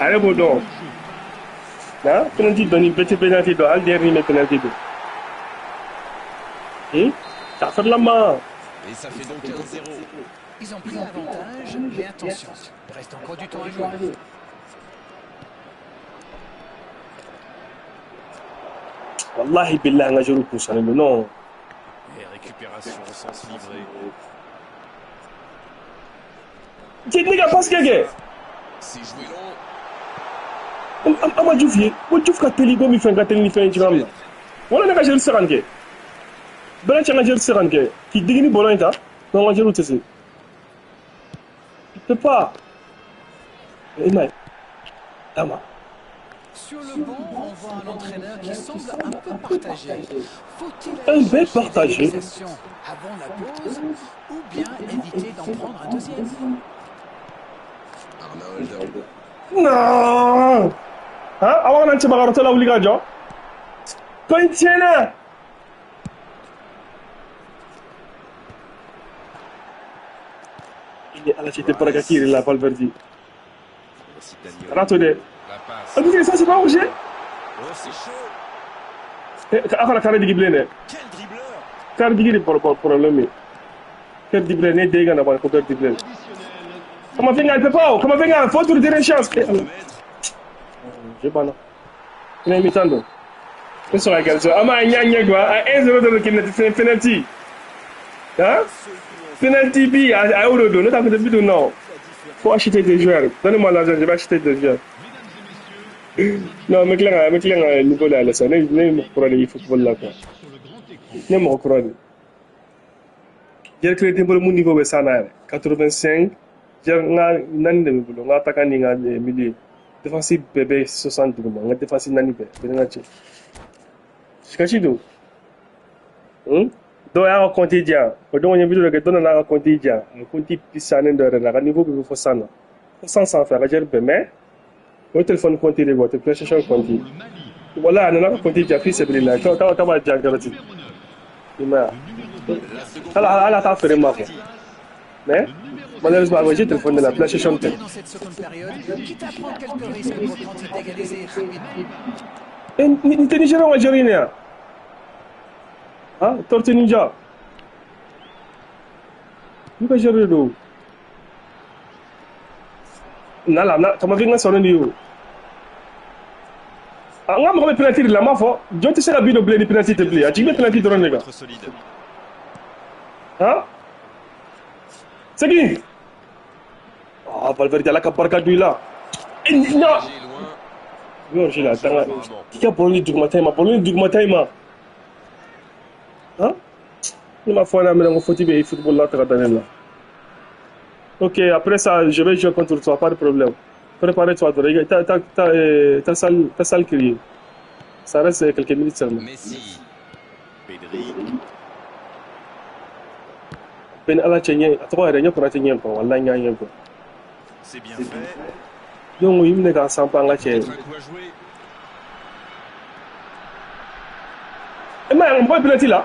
Arrête pas donc. Là, penalty donne une petite penalty dans le dernier penalty. Ça fait la main. Et ça fait donc 1-0. Ils ont pris l'avantage, mais attention, il reste encore du temps à jouer. Wallahi billah nga joru poussane non. Et récupération au sens livré. Ti nigga parce que C'est joué long. ama Diouf bo Diouf ka teli go mi fen ka teli ni fen ci ram wala nga jël seran ke benen ci nga jël seran ke ki digini bolon ta non nga jël tesi peut pas Dama. Sur le banc, on voit un entraîneur qui semble un peu partagé. Faut-il Un peu aller chercher partagé. l'égalisation avant la pause ou bien éviter d'en prendre un deuxième? Arnold. Non. Awak nanti bakar telah uli kajo. Koncena. Ini ala cité para kiri la Valverde. Voici Daniel. Rato de. La passe. Aduh, ça c'est pas rouge. Oh c'est chaud. Aku nak kare digi blene. Quel dribbleur. Kare digi di problème. Kare digi blene dega na ba ko kare digi blene. Comment venga, faut tour de chance. Je bana. Ina mitando. Eso la calcio. Ama nyanya gwa, a 1-0 de kineti penalty. Hein? Penalty bi à Eurodo, ne t'as pas de but non. Faut acheter des joueurs. Donnez-moi l'argent, je vais acheter des joueurs. Non, mais clairement, niveau là, ça n'est pas pour aller football là quoi. N'est pas pour aller. J'ai créé pour mon niveau ça 85. J'ai nan de bulo, nga attaquant nga milieu. Défensif bébé 60 nga défensif nani be, nga ci. Kachi do. Do ya ko konti dia. O do nya video ke do na ko konti dia. Konti pisane de na niveau que faut ça. Faut sans faire j'ai be mais au téléphone konti de votre PlayStation konti. Voilà, na ko konti dia fils c'est là. Ta ba dia garati. Ima. La seconde Elle a fait mal. Mais, malheureusement, j'ai téléphoné la PlayStation 10. Dans cette seconde période, quitte à prendre quelques risques pour tenter d'égaliser rapidement. Et ni Nigérian ou Algérien? Hein? Tortue Ninja. Ni pas Algérien d'où? Nala, tu m'as vu que ça n'est pas. Ah, on a mis penalty là, ma foi. Je te sais la vie de blé, ni penalty de blé. Tu mets penalty dans le gars. trop solide. Hein? C'est qui? Ah, Valverde, elle a qu'à parler de là. Non! J'ai loin. Non, j'ai là, qui a parlé du matin, ma parlé du matin, ma. Hein? Il m'a fait un football là, là. Ok, après ça, je vais jouer contre toi, pas de problème. Prépare-toi, ta salle criée. Ça reste quelques minutes seulement. Messi. Pedri. Ben ala chenye, atwa renya pour atteindre quoi, wallahi nganya quoi. C'est bien fait. Donc il me gars sampa nga che. Un coup à jouer. Et mais on voit penalty là.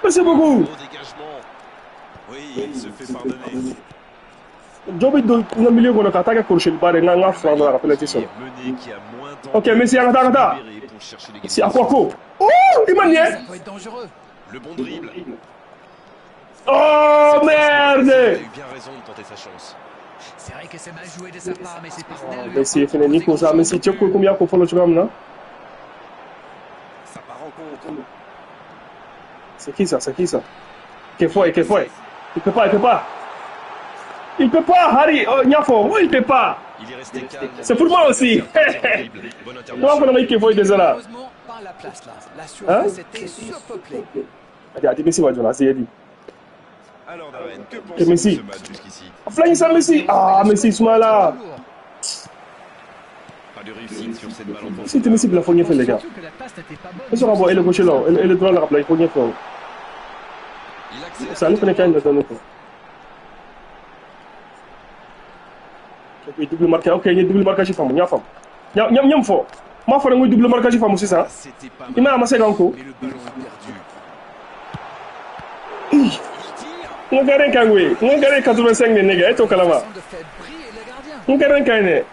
Merci beaucoup. Au dégagement. Oui, il se fait pardonner. Jobi do no milieu qu'on a attaqué pour chez le bar nga nga fra dans la penalty ça. Mené qui a moins temps. Ok, Messi attends. Pour chercher les C'est à quoi quoi? Oh, il m'a nié. Ça peut être dangereux. Le bon dribble. Oh Il a merde. eu bien raison de tenter sa chance. C'est vrai que c'est mal joué de sa part, mais ses partenaires lui ont Messi pas fait ni proposé ça, Messi tu sais combien qu'on fait le programme là? Ça part en compte. C'est qui ça? Qu'est foi? Il peut pas. Il peut pas, Harry. Oh, Niafo, il peut pas. Il est resté calme. C'est pour moi aussi. Bonne Comment intervention. on a qu'il faut déjà là? Heureusement, pas la place là. La surface était surpeuplée. Regarde, Messi va jouer, c'est dit. Alors Darren, que Et pensez-vous de Messi. ce match jusqu'ici? Flank ça Messi. Ah, Messi ce là. Pas de réussite sur cette balle en profondeur. C'était Messi pour la première fois les gars. Surtout que la passe n'était pas bonne. Est-ce qu'on va voir le gauche là, et le droit là la première fois. Il accélère. Ça nous connaît quand même dans nous. Ok, double marquage. OK, il y a double marquage femme, Niafam. Nyam fo. Ma fa ngui double marquage femme c'est ça. C'était pas Il m'a mal. amassé encore. Mais le ballon est perdu. Ih, Il tire. on gagne quand oui. On gagne 85 les gars, et au kalama. Façon de faire briller le gardien. On gagne quand né.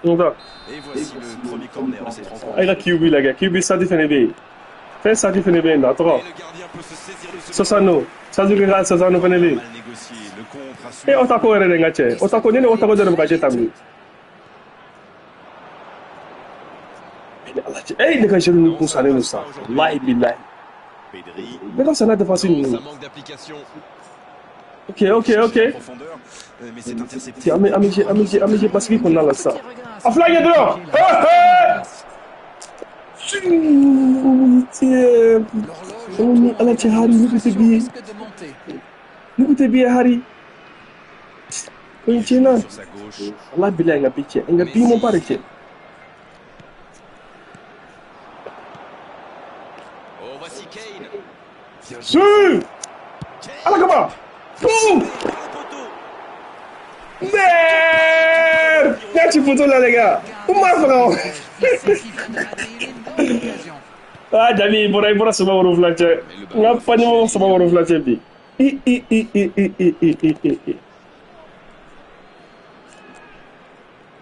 On va. Et voici le premier corner de cette rencontre. Ay la QB la gars, QB ça défend bien. Fait ça défend bien là, trop. Et le gardien peut se saisir de ce Sosano, ça veut dire ça nous connaît. mal négocié. Le contre a su. Et otako ere ngache. Otako nene otako de ngache tammi. Eh, les gars, je ne peux pas nous ça. Wallahi billahi. Pedri. Mais là ça n'a de facile. Ça manque d'application. Ok. Profondeur. Mais c'est intercepté. C'est Amé parce qu'il qu'on a là ça. Petit regain à A flag de là. l'horloge. ala ci Harry ñu ko te bi Risque de monter. ñu ko te bi Harry. Ko ci na. Sur sa gauche. Allah billahi nga biche. Nga bi mo pare ci. Oh, voici Kane. Si! Ala kaba. Boum! Le poteau. Merde! Là tu photo là les gars. Comment frère? Messi qui vient de rater une bonne occasion. Ah, Dani, bora sama waro flache. Ngapa ni mo sama waro flache bi?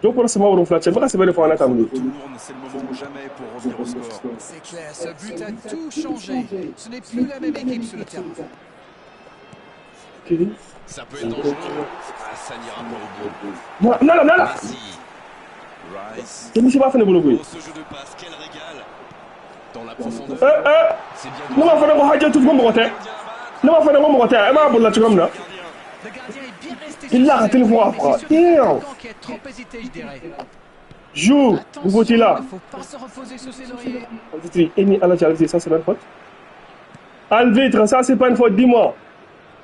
Donc pour sama waro flache, baka sebe defo anata mni. Tourne, c'est le moment ou jamais pour revenir au score. C'est clair, ce but a tout changé. Ce n'est plus la même équipe sur le terrain. Ça peut être dangereux. Ah, ça n'ira pas au bout. Non. Messi. Rice. Je me suis pas fait de boulot. Oh, ce jeu de passe, quel régal. Dans la profondeur. C'est bien Non ma fa ko haje tout ko mo kote. Non ma fa ko mo kote. E ma bulla ci kom na. Le gardien est bien resté Il l'a raté le voie, Mais c'est surtout Damn. l'attaquant qui a trop hésité, je dirais. Joue, Attention, vous votez là. il ne faut pas se reposer sur ses lauriers. Eni ala Chelsea, ça c'est pas une faute. Alvitre, ça c'est pas une faute, dis-moi.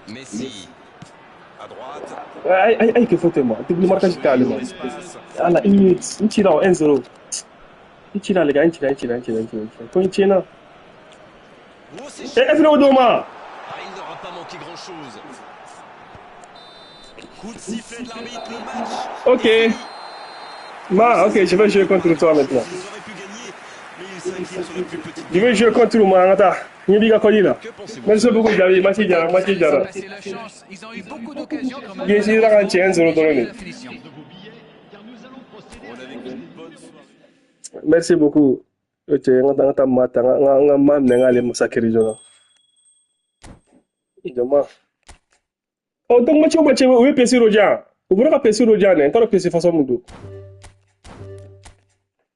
Messi. À droite. Aïe, que faute moi. Double marquage carrément. Espace. Allah, une minute. Un tir 1-0. Un tir les gars, un tir. Quand il tient là. Oh, c'est Et cher. F Doma. Ah, il n'aura pas manqué grand-chose. Coup de sifflet de l'arbitre, le match. Ok. Ok, je vais jouer contre toi maintenant. Ils auraient pu gagner, mais ils 5e sur le plus petit. Je vais jouer contre Mangata. Nibiga Kodila. Que pensez-vous? Merci beaucoup, Javi. Merci, Jara. Merci, Ils ont Jara. passé la chance. Ils ont eu beaucoup d'occasions quand même. Bien sûr, il a un chien, zéro dollar. La finition. On a vécu une bonne soirée. Merci beaucoup. Ok, ngata mata nga mam nenga le masakiri jona. Joma. Oh, donc match oui pesi roja. Vous voulez pesi roja ne, taro pesi façon mundo.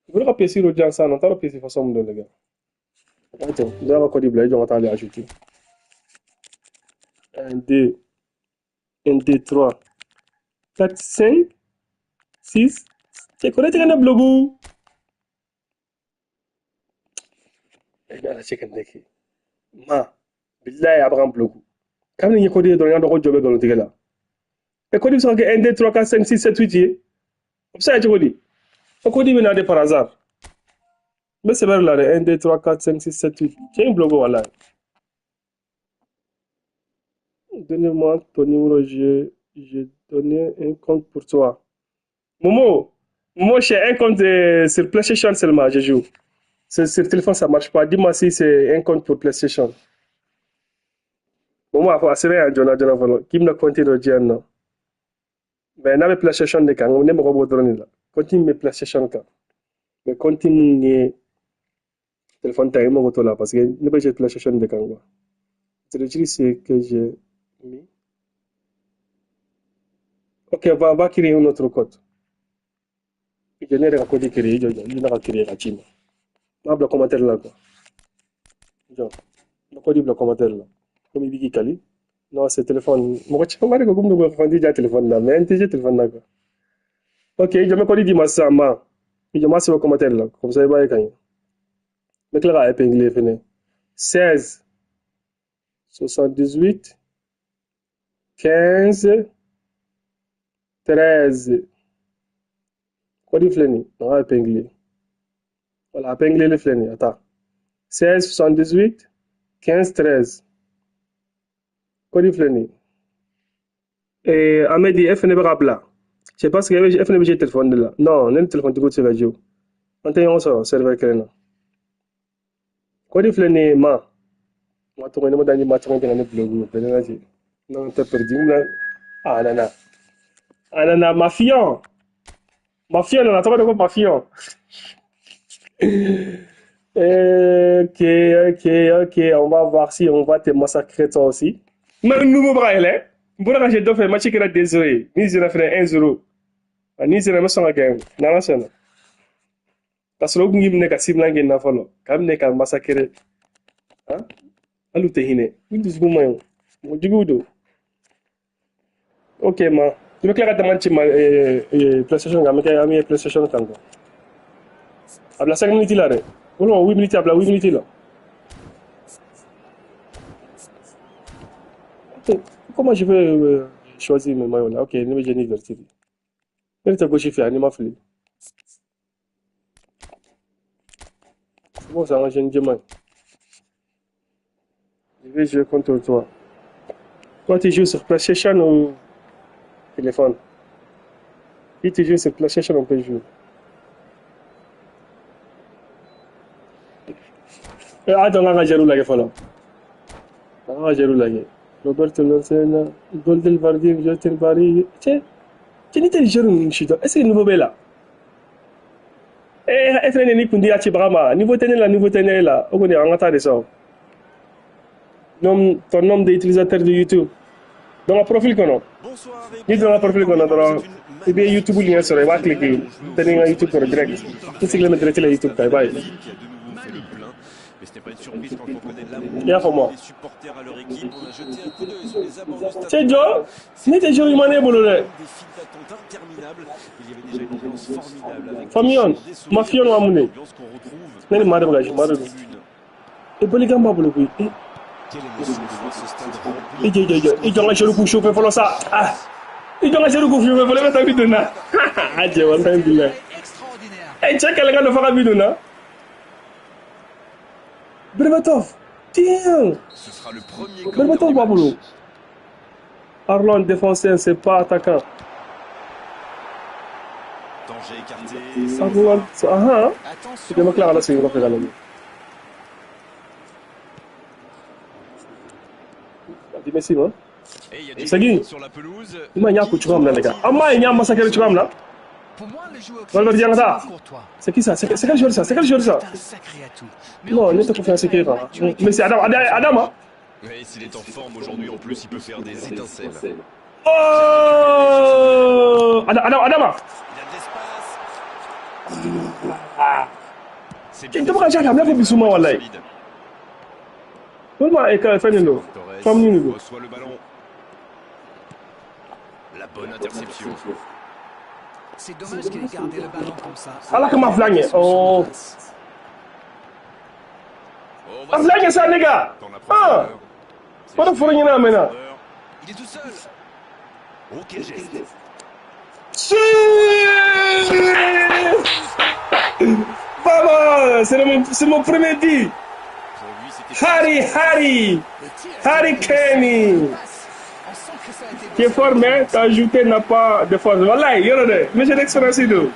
Vous voulez pesi roja ça non, taro pesi façon mundo les gars. Attends, je vais encore dire blague, on va aller ajouter. 1 2 3 4 5 6. C'est correct que le blogu. Ina cikin dake ma billahi abran blogu kam ni ko de do ngado ko jobe do tigala e ko di so ke 1 2 3 4 5 6 7 8 ye ça ko di ko di bina de par hasard mais c'est vers là 1 2 3 4 5 6 7 8 c'est un blogu voilà donne-moi ton numéro je donné un compte pour toi Momo j'ai un compte sur PlayStation seulement je joue. Sur téléphone, ça marche pas. Dis-moi si c'est un compte pour PlayStation. Bon, moi, c'est vrai, Jonathan Valo. Qui me compte de dire non? Mais na PlayStation de quand on ne me robot drone là. Continue mes PlayStation quand. Mais continue téléphone taille mon là parce que ne pas j'ai PlayStation de quand. C'est le truc c'est que j'ai mis. Ok, va créer un autre code. Je n'ai rien code créé, je n'ai créé la Chine. Ma bloc commentaire là quoi. Genre, le code bloc commentaire là. Comme il dit Kali. Non, c'est téléphone. Moi, je sais pas comment nous pouvons dire téléphone là, mais un téléphone là quoi. Ok, je me connais dis-moi ça, ma. Je me suis au commentaire là, comme ça il va y quand. Mais là, il épinglé fini. 16 78 15 13. Quoi dit fini? Non, épinglé. Voilà, épinglé le fini. Attends. 16 78 15 13. Quoi dit fini? Et Ahmed dit F n'est pas là. Je pense que F n'est pas téléphone là. Non, le téléphone de gauche radio. On t'a eu ça, serveur là. Quoi dit fini ma? Moi, tu m'as dit ma tu m'as dit blog. Non, t'as perdu là. Ah nana. Ah nana, ma fille. Ma fille, on a trouvé quoi ma fille? Ok, on va voir si on va te massacrer toi aussi. Mais un nouveau bras là. Bon, j'ai deux fait match qui est désolé. Ni je fait 1-0. Ni je me sens gain. Nana sana. Parce que l'autre ne ka simla gain na follow. Kam ne ka massacrer. Hein? Alu te hine. Windu zugu mayo. Mo jugu do. Ok ma. Tu veux que la demande ma PlayStation ga me ka ami PlayStation tango. Abla 5 minutes là. Voilà, 8 minutes abla 8 minutes là. Comment je vais choisir mes maillots là? Ok, ne me gêne pas. Mais tu as gauche fait anima flip. C'est bon, ça engendre du mal. Je vais jouer contre toi. Toi, tu joues sur PlayStation ou téléphone? Si tu joues sur PlayStation, on peut jouer. Attends, on va jouer là, voilà. On va jouer là. Roberto Lonsena, Golden Vardy, Justin Barry. Tu n'es pas jeune, est-ce que nouveau là? Est-ce que ni kundi achi brama? Niveau tenue là, on est en retard de ça. Ton nom d'utilisateur de YouTube. Dans le profil qu'on a. Bonsoir Ni dans le profil qu'on a dans et bien YouTube ou lien sur le va cliquer. Tenez un YouTube pour direct. Tout ce que le mettre sur YouTube, bye bye. qui a de nouveau fait le plein. Mais ce n'est pas une surprise quand on connaît l'amour Bien pour moi. des supporters à leur équipe. On a jeté un coup d'œil sur les abords du stade. C'est Joe. Ni t'es joué mané boulot. Des files d'attente interminables. Il y avait déjà une ambiance formidable avec Famion, ma fille on va mener. l'ambiance qu'on retrouve Nani madame gage, dans madame. ces tribunes. Et pour les gars boulot oui. Quelle émotion de voir ce stade rempli. Et j'en ai le coup chauffe pour ça. Ah. Et j'en ai le coup chauffe pour le mettre vidéo là. Ah Dieu, on t'a vu là. Extraordinaire. Et check les gars de faire vidéo là. Berbatov. Tiens. Ce sera le premier Berbatov va boulot. Arlon défenseur, c'est pas attaquant. Danger écarté. Attention. C'était clair là, c'est une affaire. Merci, hein. Et il y a du Sagui. monde sur la pelouse. Il m'a dit tu là, les gars. Ah, il y a un massacre, tu là. Pour moi, le joueur Valverde, c'est Diangata. Thibaut Courtois. C'est qui ça? C'est quel joueur ça? C'est quel joueur ça? C'est un sacré atout. Mais Non, en il plus n'est pas de confiance toute qui la est maturité mais c'est Adam, hein? Oui, s'il est en forme aujourd'hui, en plus, il peut faire des étincelles. Oh! Adam. Il a de l'espace. C'est Tu ne peux pas dire qu'il y a un bisou, moi, wallahi. solide. Comment est-ce que Torres Femme nulle. reçoit le ballon. La bonne interception. C'est dommage qu'il ait gardé le ballon comme ça. Allah, comment flinguer? Oh! Oh, Ah, voici flinguer ça, les gars! dans la Ah! profondeur. Pas de fournier là, maintenant. Il est tout seul. Oh, quel geste. Si! Vamos! C'est mon premier but! Pour lui, c'était Harry! Le tir, Harry Kane! on sent que ça a été Qui est fort, mais t'as ajouté n'a pas de force. Wallahi, il y en a des. Mais j'ai l'expérience de.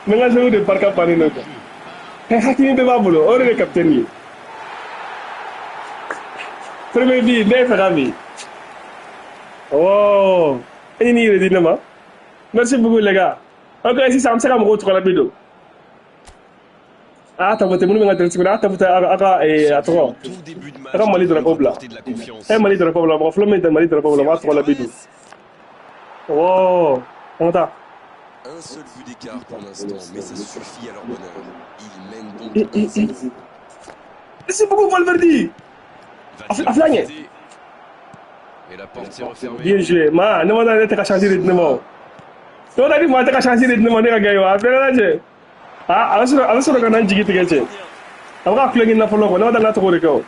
Mais là, je vous dis par cap par une. Et Hakimi Beba Bolo, on est le capitaine. Premier but, mais Ferrari. Oh! Et il est dit, merci beaucoup, les gars. Encore ici, ça me sert à me retrouver la vidéo. Ah, t'as voté, mon nom est t'as voté à toi. tout début de match. Regarde Mali de la Pobla. Porter de la confiance. Eh, Mali de la Pobla, bon, Flamé de Mali de la Pobla, on va trouver la vidéo. Oh! On t'a. Un seul but d'écart pour l'instant, mais ça suffit à leur bonheur. Ils mènent donc 1-0. Merci beaucoup, Valverde! Va-t-il À flinguer. profiter? Et la porte s'est refermée. Bien joué. Ma, ne m'en allez pas changer de numéro. Non, t'as dit, moi, t'as changé de numéro, t'as gagné. Ah, alors, c'est le canal Jiggy Tigate. Alors, tu l'as gagné pour le coup, non, dans la tour de Kao.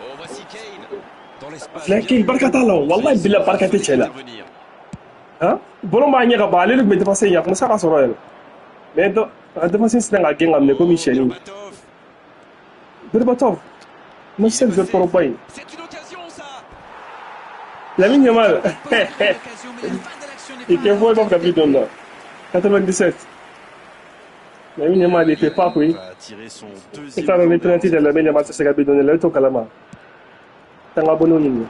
Oh, voici Kane. Dans l'espace. Lakin, Barkatalo, Wallah, Bila Barkate Chela. Intervenir. Hein? Bon, bah, il y a pas aller, mais dépasser, il y a comme ça à Sorel. Mais, dépasser, c'est un gang, mais comme Michel. Berbatov. Berbatov. Non, c'est le jeu pour le pays. C'est une occasion, ça. La mine est mal. l'occasion, mais la fin de l'action n'est Il pas faut pas capiter là. 97. La mine est mal, il fait pas, oui. Va tirer son C'est deuxième. ça, on est penalty de la mine est mal, c'est ce qu'il a donné là, il toque à la main. T'as un abonné au ligne.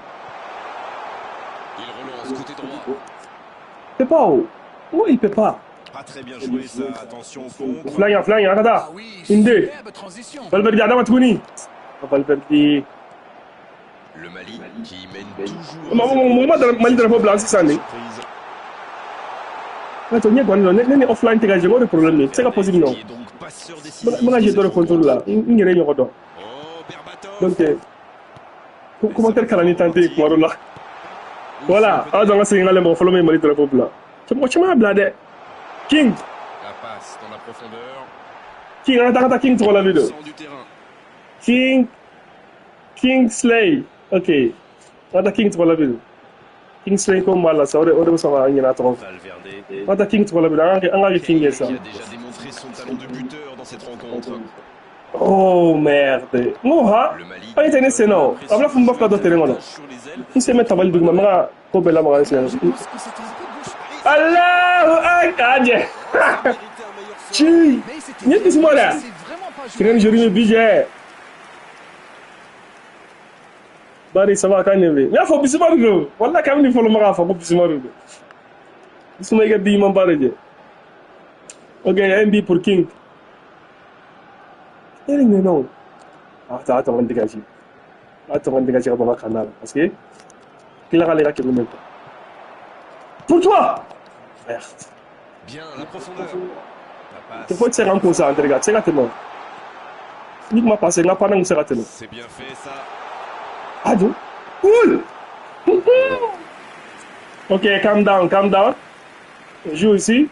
Il relance côté droit. Il peut pas, oh. Oh, il peut pas. Pas très bien joué, ça. Attention au contre. Flying, regarde. Ah oui, Inde. superbe transition. Valverde, Adam Atkouni. Valverde. Le Mali qui mène toujours. Moment de Mali de la Pobla, c'est ça, né. Surprise. Attends, il y a quoi, non, offline, t'es gagé, le problème, c'est pas possible, non. Qui est donc passeur décisif. Moi, j'ai le contrôle là. Il n'y a rien, Oh, Berbatov. donc, commentaire qu'elle a tenté, quoi, là. Voilà, ah, dans la série, on va follow Mali de la Pobla. Tu m'as bladé. King, La passe dans la profondeur. King, attends, King, tu vois la vidéo. Centre du terrain. Kingsley. Ok. Ada King tu wala bil. Kingsley ko mala sa ore sama ngina to. Valverde. Ada King tu wala bil. Anga King Qui ça. a déjà démontré son talent de buteur dans cette rencontre. Oh merde. No ha. Le Mali. Ay tane seno. Abla fum bafka do tere ngono. Sur les ailes. Il se met tabal dugma ma ko bela ma sen. Je pense que c'était un peu gauche. Allahu akbar. Mériter un meilleur sort. Chi. Mais c'était Ni kismo là. c'est vraiment pas joué. Kren jori me budget. Bari sama kan ne. Ya fo bisima do. Walla kam ni fo lo ma fo bisima do. Bisima ga bi man baraje. Ok, MB pour King. Il est non. Attends, on dégage. Attends, on dégage dans le canal. Parce que, il a l'air qu'il même pas. Pour toi! Merde. Bien, la profondeur. La Il passe. faut que tu te rendes ça, regarde, c'est raté, moi. Il m'a passé, il n'a pas c'est raté. C'est bien fait, ça. Ah, donc? Cool! Ok, calm down. Joue ici.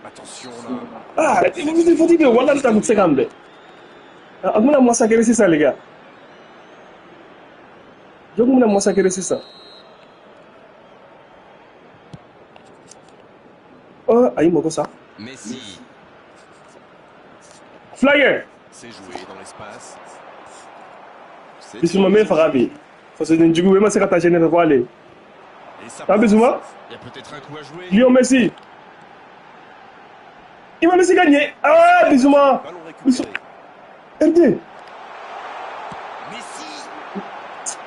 Attention, là. Ah, il faut dire que voilà le temps de se calmer. Ah, on a massacré ça, les gars. Je vais massacrer ça. Oh, aïe, mon ça. Messi. Flyer! C'est joué dans l'espace. C'est Bisous, ma mère, Farabi. Faut se dire, du coup, même si tu as gêné de voir aller. Et Et ça Ah, passe. Bissouma. Il y a peut-être un coup à jouer. Lyon Messi. Il va Messi gagner. Ah, Bissouma. Ballon Bissouma. récupéré. RD. Messi.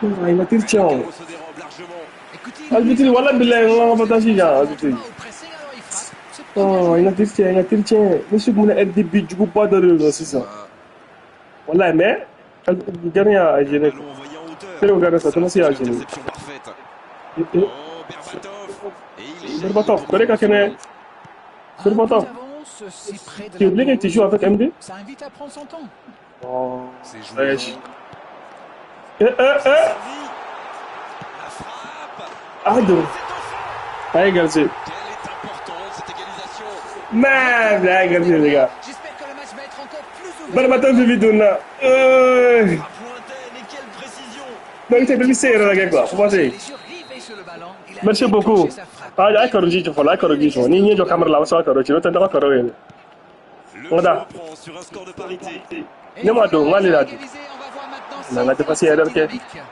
Ah, il m'a tiré tiens. Le carreau se dérobe largement. Écoutez, Albitri, voilà, Bilal, on va passer, genre, Albitri. au pressing, alors il frappe. C'est pas bien Oh, joué. il a tiré tiens. Monsieur, mon RD, du coup, pas de c'est ça. Bissouma. Voilà, mais, il gagne à gêner. Ballon envoyé en hauteur. Quel regard ça, comment c'est à gêner? Interception parfaite. Oh, Berbatov. Et il est Berbatov, jailli pour correct, marquer Akene. son but. Un C'est le but bâtard. d'avance, si près de Tu la oublies que tu joues avec MD? Ça invite à prendre son temps. Oh, C'est joué. wesh. Servi. La frappe. Ah, de. C'est au fond. Ah, égalisé. Quelle est importante cette égalisation. Merde, là, égalisé, les gars. J'espère que le match va être encore plus ouvert. Berbatov, je vais donner. Frappe lointaine et quelle précision. Donc, c'est bien serré, la gars, quoi. Faut passer. Les yeux rivés sur le ballon. Il a Merci déclenché beaucoup. sa frappe. Ah, ai corrigé, tu vois, corrigé. Ni ni jo camera là, ça corrigé. Non, t'as pas corrigé. Le On jeu a. reprend sur un score de parité. Et Ne moi voilà, donc, allez là. égalisé, on va voir maintenant On a cette dépassé fois, la cette dynamique. dynamique.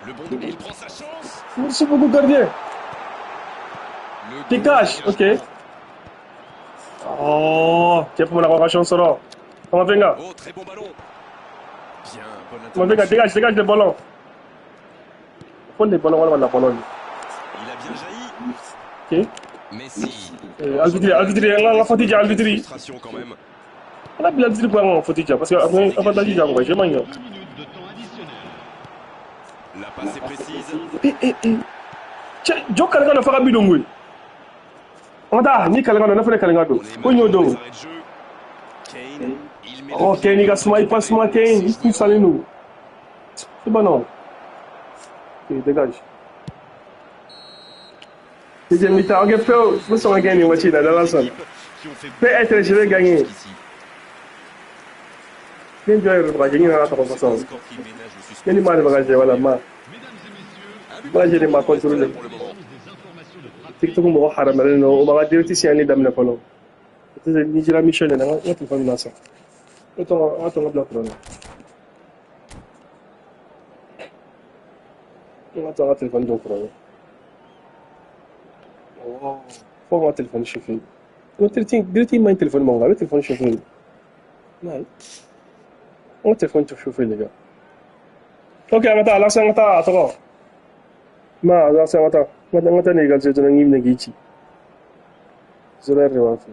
Le bon double, il prend sa chance. Merci beaucoup, gardien. Le T'es goal cash, ok. d'engagement. Oh, tiens, pour la chance, là. Comment venga? Oh, très bon ballon. Bien, bonne Comment venga? intervention. Dégage le ballon. Faut les ballons, voilà, la ballon. Il a bien jailli. Ok. Messi. Albitri, on va fatiguer Albitri. Frustration quand même. On a bien Albitri pour on fatiguer parce que après, avant d'aller, j'ai mangé. La passe est précise. Tiens, jo kalanga no faga bidongwe. Onda, ni kalanga no fele kalanga do. Ko nyodo. Arrêt de jeu. Kane. Il met Oh, le pied. Kane, il a smile pas smile Kane, il pousse à nous. C'est bon non. Ok, dégage. Deuxième mi-temps, ok, frère, je me sens gagner, moi, dans la salle. Qui ont fait Peut-être, je vais gagner. jusqu'ici. Bien joué, je vais gagner dans la façon. Score qui ménage le suspense. Il y a des mal de bagager, voilà, ma. Moi, j'ai des mal contrôlés. Pour le moment. TikTok, moi, haram, on va dire que c'est un idée de polo. C'est ni la mission, on va te faire une nation. Attends, bloc, là. Attends, téléphone, donc, là. Faut mon téléphone chauffé. Mon téléphone, téléphone, mon téléphone chauffé. Non. Mon téléphone chauffé, les gars. Ok, attends. Ma, attends. Les gars, je donne une négative. Je l'ai remarqué.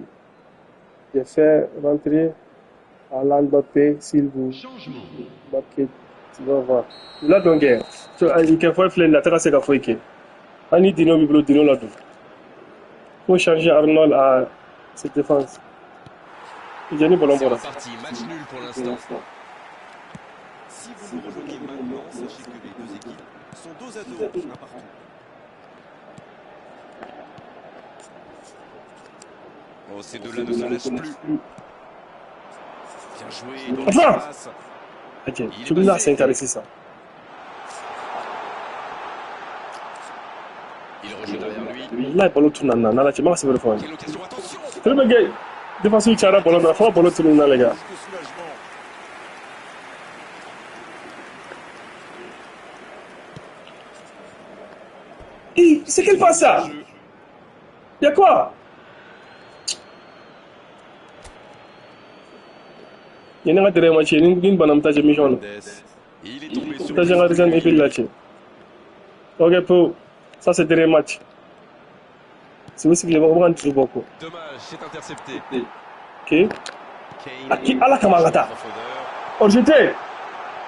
J'ai fait rentrer à Mbappé, s'il vous Mbappé, tu vas voir. Là, donc, il can faire plein de la c'est qu'à faire. Ani Dino, Biblo, Dino, là, tout. Faut changer Arnold à cette défense. Il y a une bonne C'est bola. reparti, match nul pour l'instant. Si vous nous rejoignez maintenant, sachez que les deux équipes sont dos à dos, un partout. Oh, ces deux-là ne se lâchent plus. Bien joué dans Enfin l'espace. Ok, celui-là, c'est intéressant ça. Il rejette derrière lui. Là, le ballon tourne dans la team, c'est vrai. Quelle occasion, attention! C'est le gars. Défense, il tire le ballon, il faut le ballon tourne dans les gars. Quel soulagement. C'est quel passe ça? Y'a quoi? Il y a un intérêt match, il y a une bonne amtage mission. Mendes. Il est tombé sur T'as jamais raison de là. Ok, pour ça, c'est derrière match. C'est aussi que les gens vont rentrer beaucoup. Dommage, c'est intercepté. Ok. Kane. Ah, qui a la camarade? Profondeur. Or, j'étais.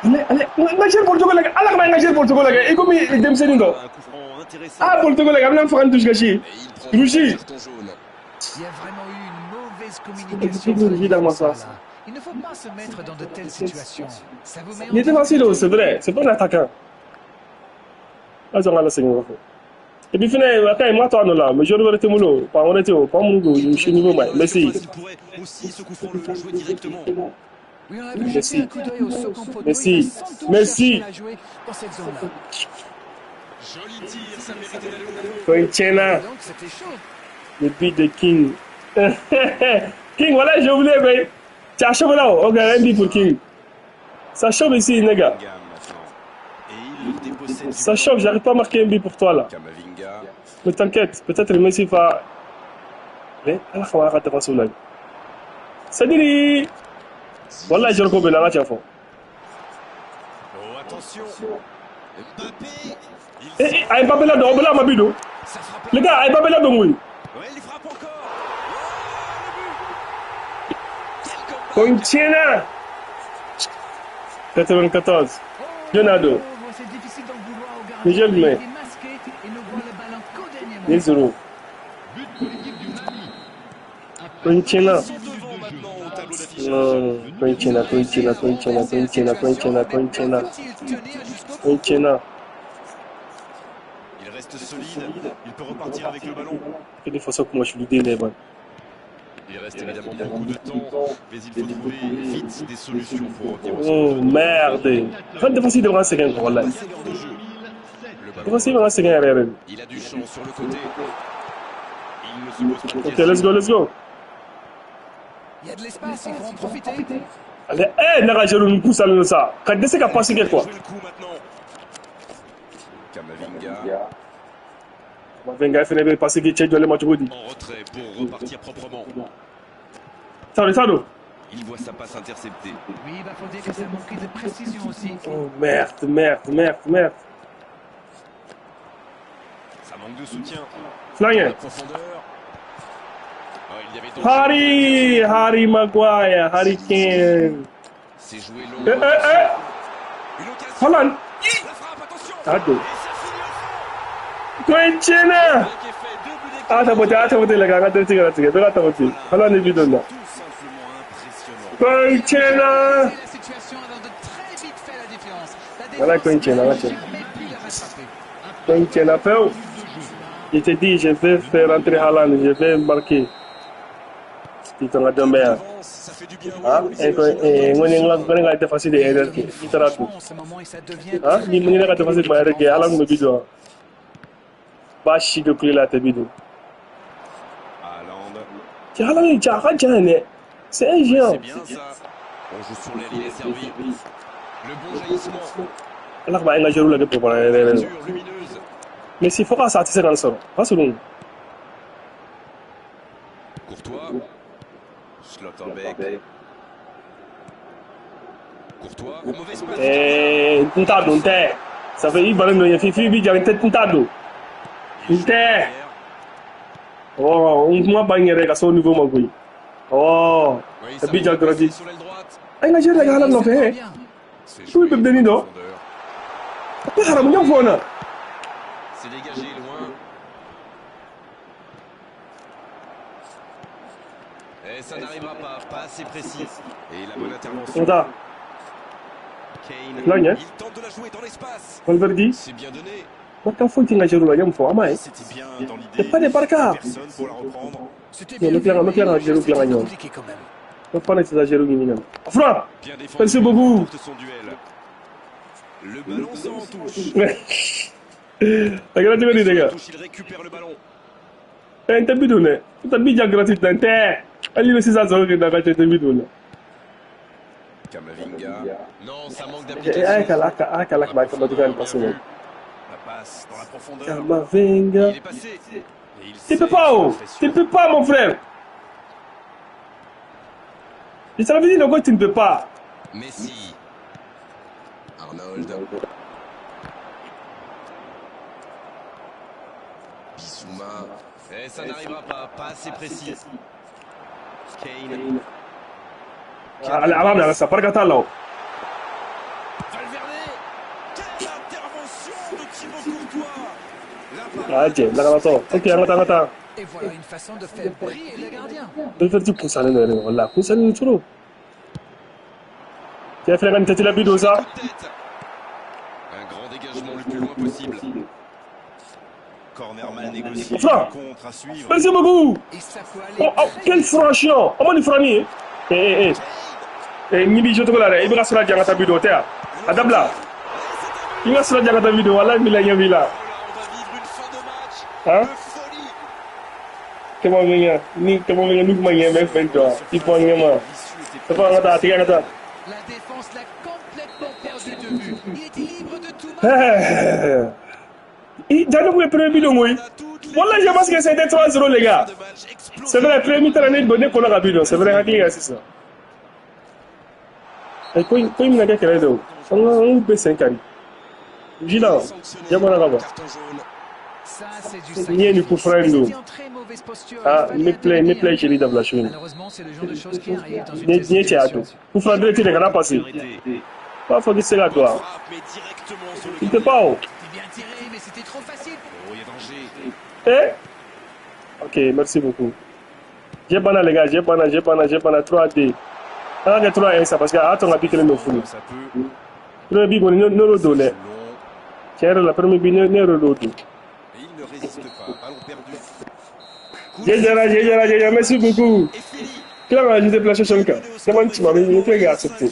Allez, ngajir Portugal lagi. Ala kama ngajir Portugal lagi. Iko mi dem seningo. Un coup franc intéressant. Ah, Portugal lagi. Amna mfakan touche gashi. Et il prend Rougi. un carton jaune. Il y a vraiment eu une mauvaise C'est communication. une entre les évidemment, défenseurs, ça. là. Il ne faut pas se mettre dans de telles situations. Ça vous met en Il était facile, difficulté. c'est vrai. C'est pas un attaquant. Ah, j'en ai la seconde. Et puis, finalement, quand moi, toi, là, mais je vais rester moulot. Pas on était au pas mon goût. Je suis niveau, mais si. Il pourrait aussi, ce coup franc, le jouer directement. Oui, on a vu Messi. jeter un coup d'œil au second poteau. Messi. Il va sans doute Messi. chercher à jouer dans cette zone-là. Joli tir, ça méritait d'aller au bout. Quand il tient là, Donc c'était chaud. le beat de King. King, voilà, j'ai oublié, mais. Tu as chaud là, ok, un beat pour King. Ça chauffe ici, les gars. Gamme maintenant. Et il le dépossède Ça choque, j'arrive pas à marquer un but pour toi là. Kamavinga. Mais t'inquiète, peut-être Messi va. Mais à la fin, on va rater face au live. Sadiri! Voilà, je recommence la match à fond. Oh, attention. Mbappé. Eh, eh, Mbappé là-dedans, Mbappé là, ma bidon. Ça frappe. Les gars, Mbappé là-dedans, oui. Ouais, il frappe encore. Oh, le but. Quel comeback. Contiena! 94. Leonardo. C'est difficile d'en vouloir au gardien. Michel Il Blais. est masqué et ne voit le ballon qu'au dernier moment. 10-0. Contiena. Ils sont devant maintenant au tableau d'affichage. Non, Contiena. Faut-il tenir jusqu'au bout? Contiena. Il reste solide. Il peut repartir avec le ballon. C'est des façons que moi je suis l'idée, mais bon. Il reste évidemment beaucoup de temps, mais il faut trouver vite des solutions pour revenir au Oh, score. merde. Quand défensif devant c'est un gros là. Passer l'heure de jeu. Le ballon. Défensif devant c'est un RR. Il a du champ sur le côté. Il ne se pose pas de Ok, questions. let's go. Il y a de l'espace, il faut en profiter. Allez, eh, n'a pas géré une pousse à ça. Quand décès qu'a passé quelque quoi. Jouer le coup maintenant. Kamavinga Venga, il fait passer quelque chose dans le match aujourd'hui. en retrait pour repartir proprement. Sado. Il voit sa passe interceptée. Oui, il faut dire que ça manquait de précision aussi. Oh, merde. Ça manque de soutien. Flangue. La profondeur. Ah, il y avait danger. Harry Maguire, Harry Kane. C'est joué long. Eh. Une occasion. Holland. La frappe, attention. Ado. Et ça finit au fond. Contiena. Qui est fait. Deux buts d'écart. Ah, t'as voté, les gars. T'as voté. Holland est bidon là. Tout simplement impressionnant. Contiena. La situation a de très vite fait la différence. La Voilà, défense Contiena, n'a là, jamais pu la rattraper. Contiena, Peu. Je t'ai dit, je vais faire rentrer Haaland, je vais marquer. Tu t'en as donné. Avance, ça fait du bien. Ah, et on est défensif de RR. Il te rate. Franchement, en ce moment, ça devient Ah, très ni est défensif de RR, Haaland me bidon. Pas chic de clé là, te bidon. Haaland. Haaland, il t'a c'est un géant. C'est bien ça. On joue sur l'aile, il est servi. Le bon jaillissement. Allah va engager le pour parler. Ouverture lumineuse. Mais s'il faut pas sortir dans le sol, pas sur nous. Courtois. Schlotterbeck. Courtois. Mauvaise passe. Eh, tentado, não tem. Ça fait il ballon de Fifi bi jangan tentado. Inte. Oh, uma banheira que só niveau magui. Oh, Oui, tapi jangan gradi. sur l'aile droite. Ay engager la Haaland no fait. bien. C'est Oui, joué Pep Denido. en profondeur. Apa haram yang fona? C'est dégagé loin. Et ça n'arrivera pas assez précis. Et la bonne intervention. Sudah. Kane. Loin, hein? Il tente de la jouer dans l'espace. Valverde. C'est bien donné. Maka foi engager la yang fo amai. C'était bien dans l'idée. C'est pas des Barca. Personne pour la reprendre. C'était Non, bien. mais clairement, vu, clairement, mais Giroud, c'était clairement. compliqué quand même. Não fala exagero ni ninguém. Afra. Bien défendu. Merci beaucoup. Il porte son duel. Le ballon s'en touche. Agora tu vedi, raga. Touche, il récupère le ballon. Inte bidone. Tu bija gratuit inte. Ali no sisa zo que da ka te bidone. Kamavinga. Non, ça manque Ay d'application. kalak ba ka batukan passo. La passe dans la profondeur. Camavinga. Il est passé. Et il Tu sait peux pas, oh. sa pression. Tu peux pas, mon frère. Je t'avais dit, donc tu ne peux pas. Messi. Arnold. Bissouma. Et ça n'arrivera pas assez précis. Kane. Allez, ça part gâter là. Valverde. Quelle intervention de Thibaut Courtois. Ah, tiens, là, là, ok, attends. Et voilà une façon de faire briller le gardien. De faire du pouce à l'année, voilà, pouce à l'année, trop. Tu as fait la tête la vidéo, ça. Coup de tête. Un grand dégagement le plus loin possible. Corner mal négocié. Enfin. Contre à suivre. Merci beaucoup. Et ça peut aller Oh, très quelle vite. franchise. Comment il frami? Ni je te connais, il va se la dire à ta vidéo, t'es à Dabla. Il va se la dire à ta vidéo, voilà, il a vu là. On va vivre une fin de match Hein? de folie. Comment venir, nous, manier, mais fait toi. Il faut rien, moi. C'est pas un attaque, La défense l'a complètement perdu de vue. Il était libre de tout Daniel Boué, premier but de Moui. Voilà, je pense que c'était 3-0, les gars. C'est vrai, premier mi-temps, on est bonné qu'on a but. C'est vrai, c'est ça. Et quand il m'a dit qu'il est là, on peut 5 ans. Gilan, il y a mon agaba. Ça, c'est du Il y a une coup franc. C'était en très mauvaise posture. Ah, Il me fallait plaît, intervenir. je l'ai dans la chemise. Malheureusement, c'est le genre de choses qui arrivent dans une Ni telle situation. coup franc, il est là passé. Pas faut que c'est là, toi. Mais directement sur le Il te pas où? C'était bien tiré, mais c'était trop facile. Oh, il y a danger. Ok, merci beaucoup. J'ai pas les gars, j'ai pas 3D. On a 3 ça parce que attends, on a piqué le fou. Ça peut. Premier but, on ne le donne. Long. Tiens, la première but, ne le donne. Et il ne résiste pas. Ballon perdu. J'ai merci beaucoup. Et fini. Qui a rajouté place sur le camp? C'est moi qui m'a mis le gars accepté.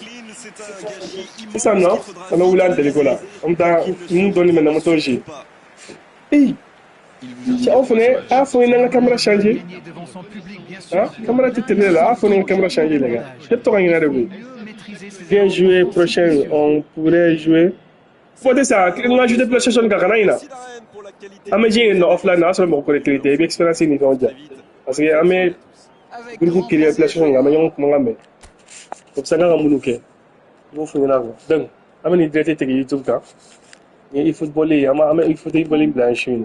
C'est ça, non? On a ouvert un téléphone là. On t'a donné maintenant mon toge. Hey! On fait une caméra changée. Gagner devant son public, bien sûr. Hein? Caméra toute télé là, on fait une caméra changée, les gars. Je te rends une vous. Mieux maîtriser ses Bien joué, prochain, on pourrait jouer. Faut dire ça, on a ajouté PlayStation Kakanaina. Pour la qualité. Ah, mais j'ai une offline, là, sur mon connectivité, et expérience, il faut dire. Parce que, ah, mais, avec groupe grand qui est PlayStation, là, mais on comment mais. Comme ça, on a mon ouké. Vous faites là, donc, ah, mais il doit être YouTube, quand. Il faut footballer, il faut footballer blanche.